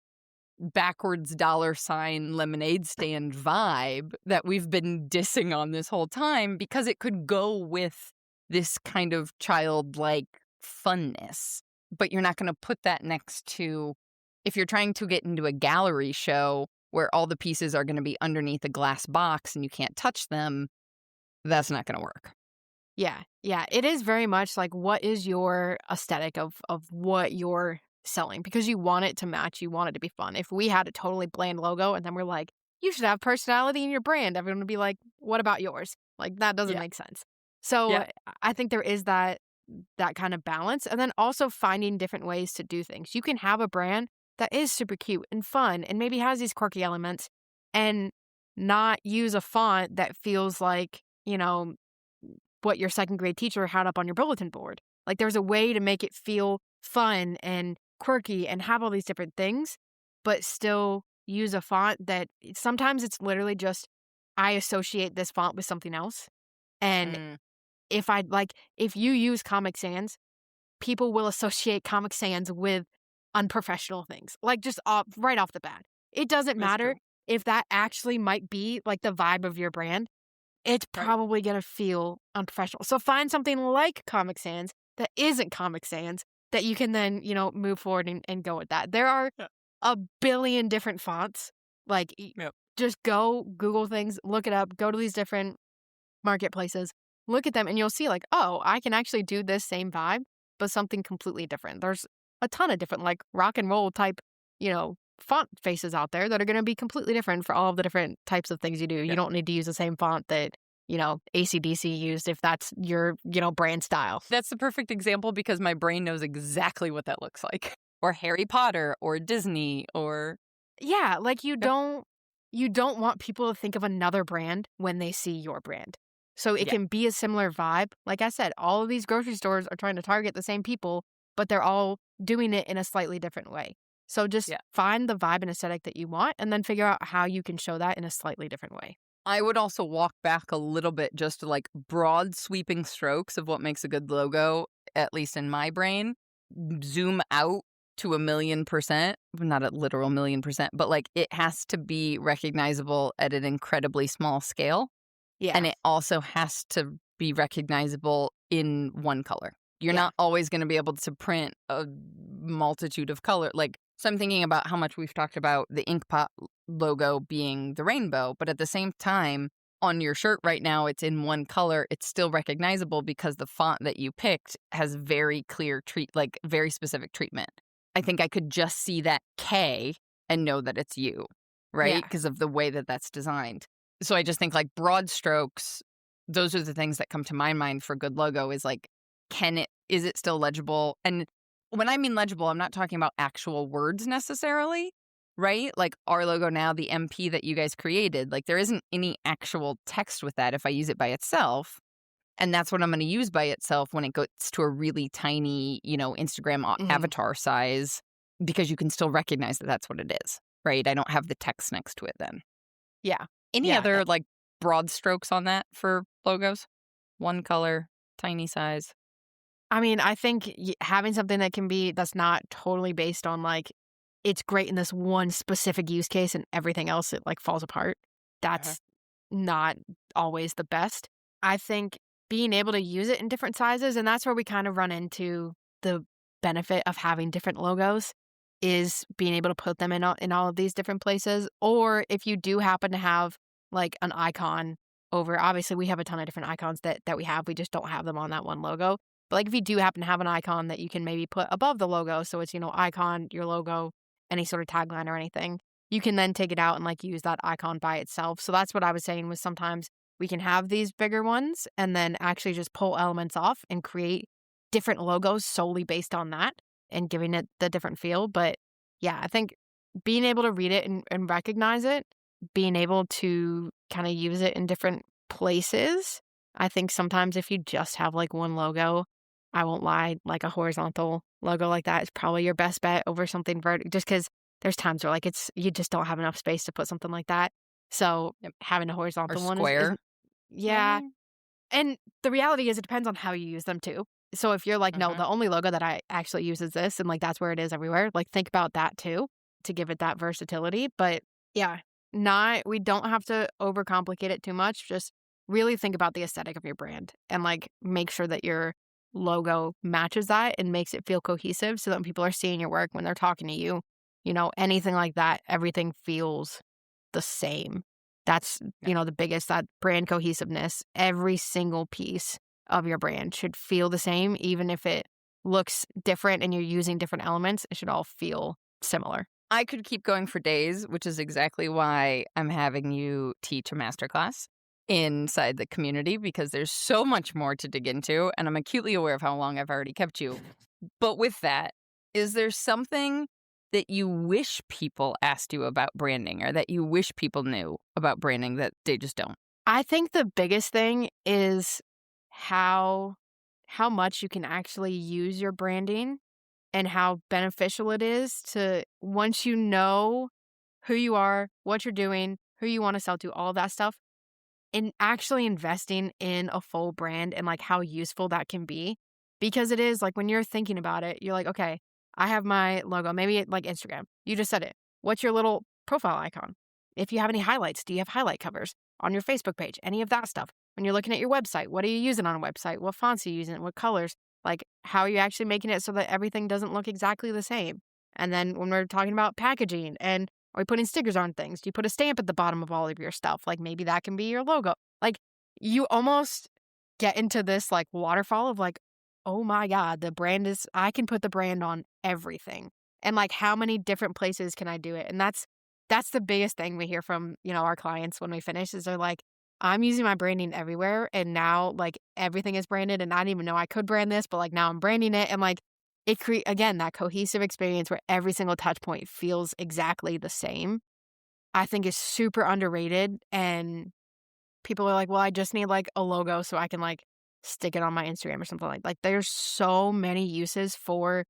backwards $ lemonade stand vibe that we've been dissing on this whole time because it could go with this kind of childlike funness. But you're not going to put that next to, if you're trying to get into a gallery show where all the pieces are going to be underneath a glass box and you can't touch them, that's not going to work. Yeah. Yeah. It is very much like, what is your aesthetic of what you're selling? Because you want it to match, you want it to be fun. If we had a totally bland logo and then we're like, you should have personality in your brand, everyone would be like, what about yours? Like, that doesn't make sense. So I think there is that kind of balance. And then also finding different ways to do things. You can have a brand that is super cute and fun and maybe has these quirky elements and not use a font that feels like, what your second grade teacher had up on your bulletin board. Like, there's a way to make it feel fun and quirky and have all these different things, but still use a font that sometimes it's literally just, I associate this font with something else. And if you use Comic Sans, people will associate Comic Sans with unprofessional things, like just right off the bat. It doesn't matter if that actually might be like the vibe of your brand. It's probably going to feel unprofessional. So find something like Comic Sans that isn't Comic Sans that you can then, move forward and go with that. There are a billion different fonts. Like, just go Google things, look it up, go to these different marketplaces, look at them, and you'll see like, oh, I can actually do this same vibe, but something completely different. There's a ton of different like rock and roll type, font faces out there that are going to be completely different for all of the different types of things you do. You don't need to use the same font that, AC/DC used if that's your, brand style. That's the perfect example because my brain knows exactly what that looks like. Or Harry Potter or Disney or... Yeah, like you don't want people to think of another brand when they see your brand. So it can be a similar vibe. Like I said, all of these grocery stores are trying to target the same people, but they're all doing it in a slightly different way. So just find the vibe and aesthetic that you want and then figure out how you can show that in a slightly different way. I would also walk back a little bit just to like broad sweeping strokes of what makes a good logo, at least in my brain. Zoom out to 1,000,000%, not a literal 1,000,000%, but like it has to be recognizable at an incredibly small scale. Yeah. And it also has to be recognizable in one color. You're not always going to be able to print a multitude of color. So I'm thinking about how much we've talked about the Inkpot logo being the rainbow, but at the same time, on your shirt right now, it's in one color. It's still recognizable because the font that you picked has very clear very specific treatment. I think I could just see that K and know that it's you, right? Because of the way that that's designed. So I just think like broad strokes, those are the things that come to my mind for good logo is like, is it still legible? And when I mean legible, I'm not talking about actual words necessarily, right? Like our logo now, the MP that you guys created, like there isn't any actual text with that if I use it by itself. And that's what I'm going to use by itself when it goes to a really tiny, Instagram avatar size, because you can still recognize that that's what it is, right? I don't have the text next to it then. Yeah. Any other like broad strokes on that for logos? One color, tiny size. I mean, I think having something that's not totally based on like, it's great in this one specific use case and everything else, it like falls apart. That's not always the best. I think being able to use it in different sizes, and that's where we kind of run into the benefit of having different logos, is being able to put them in all of these different places. Or if you do happen to have like an icon over, obviously we have a ton of different icons that we have. We just don't have them on that one logo. But like if you do happen to have an icon that you can maybe put above the logo, so it's, icon, your logo, any sort of tagline or anything, you can then take it out and like use that icon by itself. So that's what I was saying was sometimes we can have these bigger ones and then actually just pull elements off and create different logos solely based on that and giving it the different feel. But yeah, I think being able to read it and recognize it, being able to kind of use it in different places. I think sometimes if you just have like one logo, I won't lie, like a horizontal logo like that is probably your best bet over something vertical, just because there's times where like you just don't have enough space to put something like that. So having a Or horizontal one is square. yeah. And the reality is it depends on how you use them too. So if you're like, no, the only logo that I actually use is this, and like that's where it is everywhere, like think about that too to give it that versatility. But yeah, we don't have to overcomplicate it too much. Just really think about the aesthetic of your brand and like make sure that your logo matches that and makes it feel cohesive so that when people are seeing your work, when they're talking to you, anything like that, everything feels the same. That's, the biggest, that brand cohesiveness. Every single piece of your brand should feel the same, even if it looks different and you're using different elements, it should all feel similar. I could keep going for days, which is exactly why I'm having you teach a masterclass inside the community, because there's so much more to dig into, and I'm acutely aware of how long I've already kept you. But with that, is there something that you wish people asked you about branding, or that you wish people knew about branding that they just don't? I think the biggest thing is how much you can actually use your branding and how beneficial it is to, once you know who you are, what you're doing, who you want to sell to, all that stuff, and actually investing in a full brand and like how useful that can be. Because it is like when you're thinking about it, you're like, okay, I have my logo, maybe like Instagram. You just said it. What's your little profile icon? If you have any highlights, do you have highlight covers on your Facebook page? Any of that stuff. When you're looking at your website, what are you using on a website? What fonts are you using? What colors? Like, how are you actually making it so that everything doesn't look exactly the same? And then when we're talking about packaging and are we putting stickers on things? Do you put a stamp at the bottom of all of your stuff? Like, maybe that can be your logo. Like, you almost get into this like waterfall of like, oh my God, I can put the brand on everything. And like, how many different places can I do it? And that's the biggest thing we hear from, our clients when we finish is they're like, I'm using my branding everywhere. And now like everything is branded and I didn't even know I could brand this, but like now I'm branding it. And like it again, that cohesive experience where every single touch point feels exactly the same, I think is super underrated. And people are like, well, I just need like a logo so I can like stick it on my Instagram or something like there's so many uses for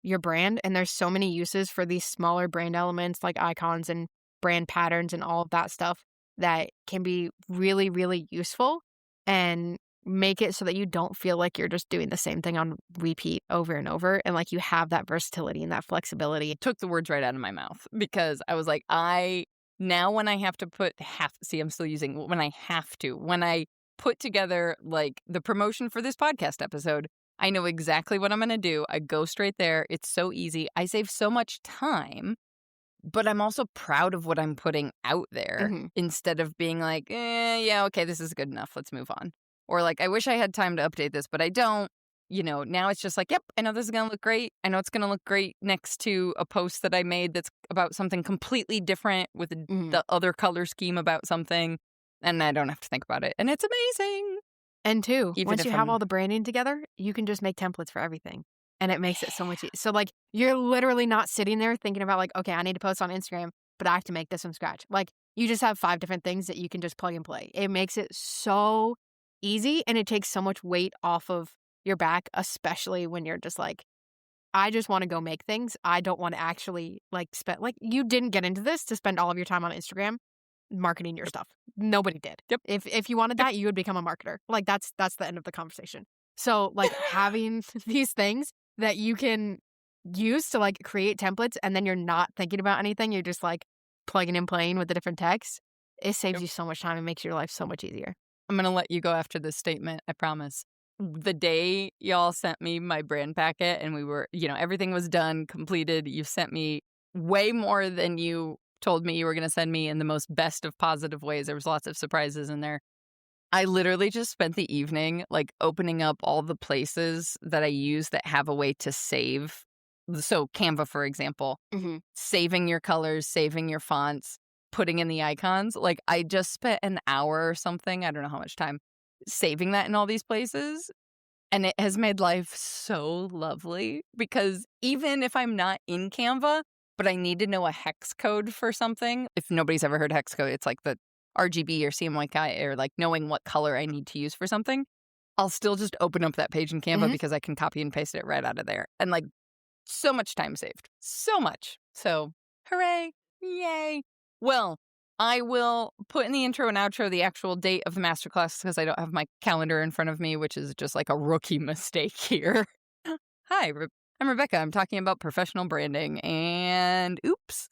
your brand and there's so many uses for these smaller brand elements like icons and brand patterns and all of that stuff that can be really, really useful and make it so that you don't feel like you're just doing the same thing on repeat over and over. And like you have that versatility and that flexibility. It took the words right out of my mouth because I was like, now when I have to I'm still using when I put together like the promotion for this podcast episode, I know exactly what I'm going to do. I go straight there. It's so easy. I save so much time, but I'm also proud of what I'm putting out there instead of being like, yeah, okay, this is good enough. Let's move on. Or like, I wish I had time to update this, but I don't. Now it's just like, yep, I know this is going to look great. I know it's going to look great next to a post that I made that's about something completely different with the other color scheme about something. And I don't have to think about it. And it's amazing. And two, once you have all the branding together, you can just make templates for everything. And it makes it so much easier. So like you're literally not sitting there thinking about like, okay, I need to post on Instagram, but I have to make this from scratch. Like you just have 5 different things that you can just plug and play. It makes it so easy and it takes so much weight off of your back, especially when you're just like, I just want to go make things. I don't want to actually like spend, like you didn't get into this to spend all of your time on Instagram marketing your stuff. Nobody did. Yep. If you wanted that, you would become a marketer. Like that's the end of the conversation. So like having these things that you can use to like create templates and then you're not thinking about anything, you're just like plugging and playing with the different text, it saves you so much time and makes your life so much easier. I'm going to let you go after this statement, I promise. The day y'all sent me my brand packet and we were, everything was done, completed, you sent me way more than you told me you were going to send me in the most best of positive ways. There was lots of surprises in there. I literally just spent the evening like opening up all the places that I use that have a way to save So Canva, for example, saving your colors, saving your fonts, putting in the icons. Like, I just spent an hour or something, I don't know how much time, saving that in all these places. And it has made life so lovely because even if I'm not in Canva, but I need to know a hex code for something, if nobody's ever heard hex code, it's like the RGB or CMYK or like knowing what color I need to use for something. I'll still just open up that page in Canva because I can copy and paste it right out of there. And like, so much time saved. So much. So, hooray. Yay. Well, I will put in the intro and outro the actual date of the masterclass because I don't have my calendar in front of me, which is just like a rookie mistake here. Hi, I'm Rebecca. I'm talking about professional branding and oops.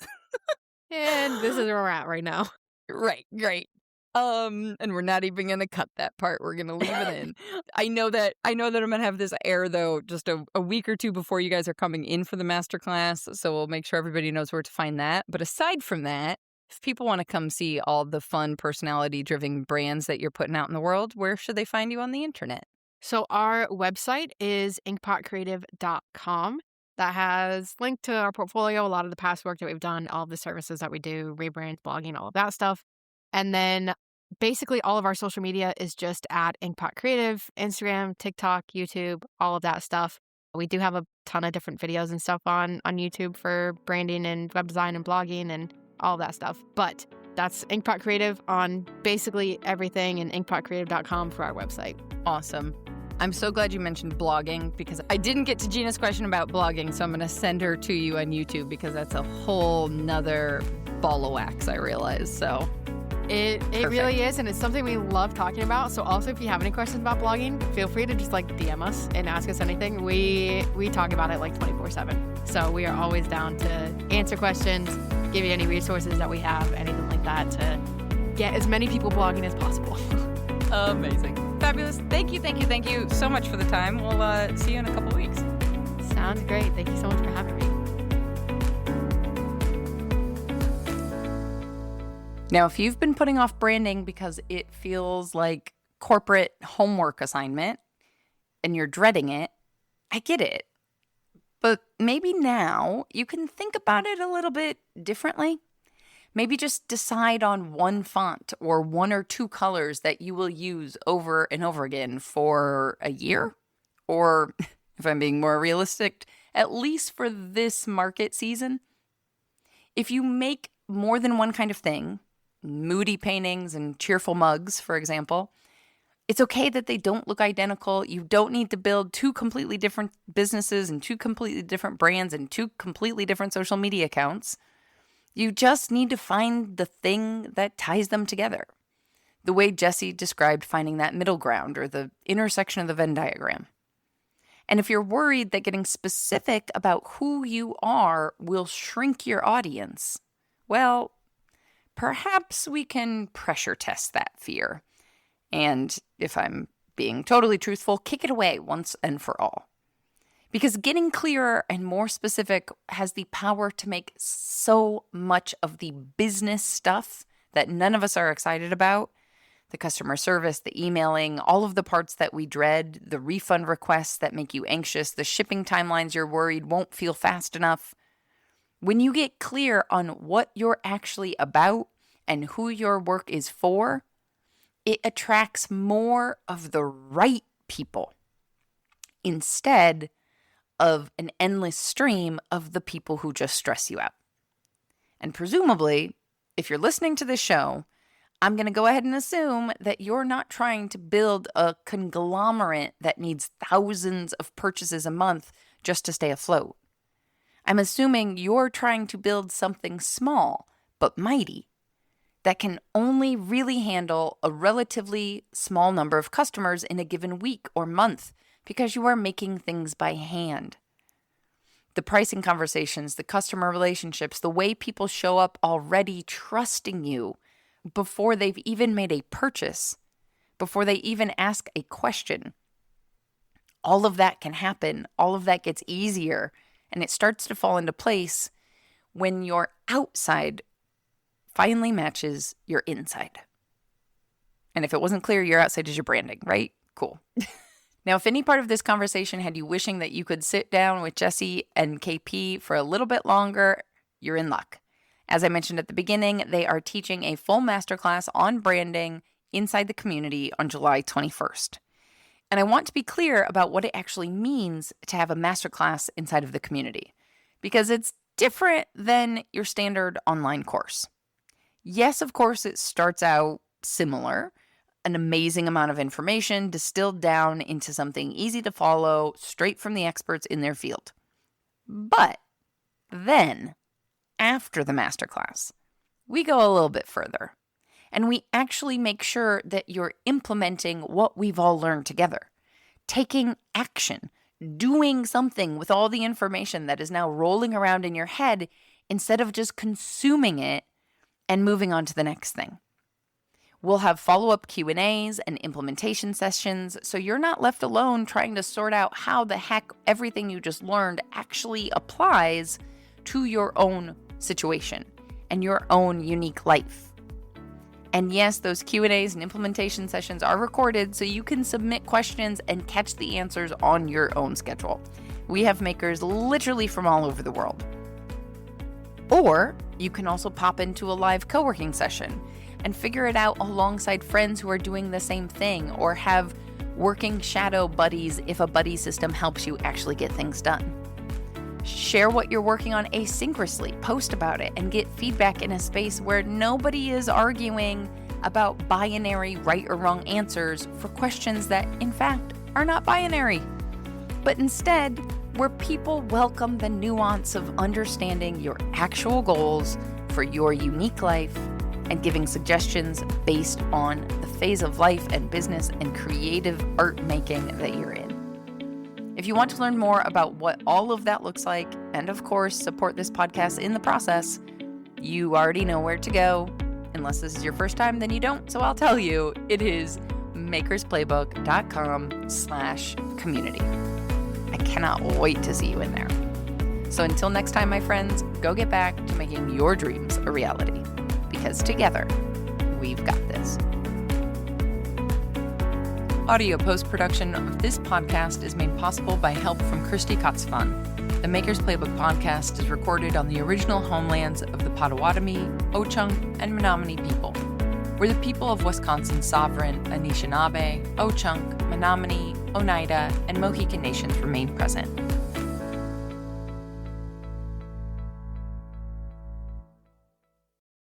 And this is where we're at right now. Right, great. And we're not even gonna cut that part. We're gonna leave it in. I know that I'm gonna have this air though just a week or two before you guys are coming in for the masterclass, so we'll make sure everybody knows where to find that. But aside from that, if people want to come see all the fun, personality-driven brands that you're putting out in the world, where should they find you on the internet? So our website is inkpotcreative.com. That has linked to our portfolio, a lot of the past work that we've done, all of the services that we do, rebrands, blogging, all of that stuff. And then basically all of our social media is just at Inkpot Creative, Instagram, TikTok, YouTube, all of that stuff. We do have a ton of different videos and stuff on YouTube for branding and web design and blogging and all of that stuff. But that's Inkpot Creative on basically everything, and inkpotcreative.com for our website. Awesome. I'm so glad you mentioned blogging because I didn't get to Gina's question about blogging, so I'm going to send her to you on YouTube because that's a whole nother ball of wax, I realize. So it really is, and it's something we love talking about. So also, if you have any questions about blogging, feel free to just like DM us and ask us anything. We talk about it like 24/7. So we are always down to answer questions, give you any resources that we have, anything like that to get as many people blogging as possible. Amazing. Fabulous. Thank you so much for the time. We'll see you in a couple weeks. Sounds great. Thank you so much for having me. Now, if you've been putting off branding because it feels like corporate homework assignment and you're dreading it, I get it. But maybe now you can think about it a little bit differently. Maybe just decide on one font or one or two colors that you will use over and over again for a year. Or, if I'm being more realistic, at least for this market season. If you make more than one kind of thing, moody paintings and cheerful mugs, for example, it's okay that they don't look identical. You don't need to build two completely different businesses and two completely different brands and two completely different social media accounts. You just need to find the thing that ties them together. The way Jessie described finding that middle ground or the intersection of the Venn diagram. And if you're worried that getting specific about who you are will shrink your audience, well, perhaps we can pressure test that fear. And if I'm being totally truthful, kick it away once and for all. Because getting clearer and more specific has the power to make so much of the business stuff that none of us are excited about, the customer service, the emailing, all of the parts that we dread, the refund requests that make you anxious, the shipping timelines you're worried won't feel fast enough. When you get clear on what you're actually about and who your work is for, it attracts more of the right people instead of an endless stream of the people who just stress you out. And presumably, if you're listening to this show, I'm going to go ahead and assume that you're not trying to build a conglomerate that needs thousands of purchases a month just to stay afloat. I'm assuming you're trying to build something small but mighty that can only really handle a relatively small number of customers in a given week or month because you are making things by hand. The pricing conversations, the customer relationships, the way people show up already trusting you before they've even made a purchase, before they even ask a question. All of that can happen. All of that gets easier, and it starts to fall into place when your outside finally matches your inside. And if it wasn't clear, your outside is your branding, right? Cool. Now, if any part of this conversation had you wishing that you could sit down with Jessie and KP for a little bit longer, you're in luck. As I mentioned at the beginning, they are teaching a full masterclass on branding inside the community on July 21st. And I want to be clear about what it actually means to have a masterclass inside of the community, because it's different than your standard online course. Yes, of course, it starts out similar. An amazing amount of information distilled down into something easy to follow, straight from the experts in their field. But then, after the masterclass, we go a little bit further, and we actually make sure that you're implementing what we've all learned together, taking action, doing something with all the information that is now rolling around in your head instead of just consuming it and moving on to the next thing. We'll have follow-up Q&As and implementation sessions, so you're not left alone trying to sort out how the heck everything you just learned actually applies to your own situation and your own unique life. And yes, those Q&As and implementation sessions are recorded, so you can submit questions and catch the answers on your own schedule. We have makers literally from all over the world. Or you can also pop into a live co-working session and figure it out alongside friends who are doing the same thing, or have working shadow buddies if a buddy system helps you actually get things done. Share what you're working on asynchronously, post about it, and get feedback in a space where nobody is arguing about binary right or wrong answers for questions that, in fact, are not binary, but instead, where people welcome the nuance of understanding your actual goals for your unique life and giving suggestions based on the phase of life and business and creative art making that you're in. If you want to learn more about what all of that looks like, and of course, support this podcast in the process, you already know where to go. Unless this is your first time, then you don't. So I'll tell you, it is makersplaybook.com/community. I cannot wait to see you in there. So until next time, my friends, go get back to making your dreams a reality. Because together, we've got this. Audio post-production of this podcast is made possible by help from Kirsty Kotzvan. The Maker's Playbook podcast is recorded on the original homelands of the Potawatomi, Ho-Chunk, and Menominee people, where the people of Wisconsin's sovereign Anishinaabe, Ho-Chunk, Menominee, Oneida, and Mohican nations remain present.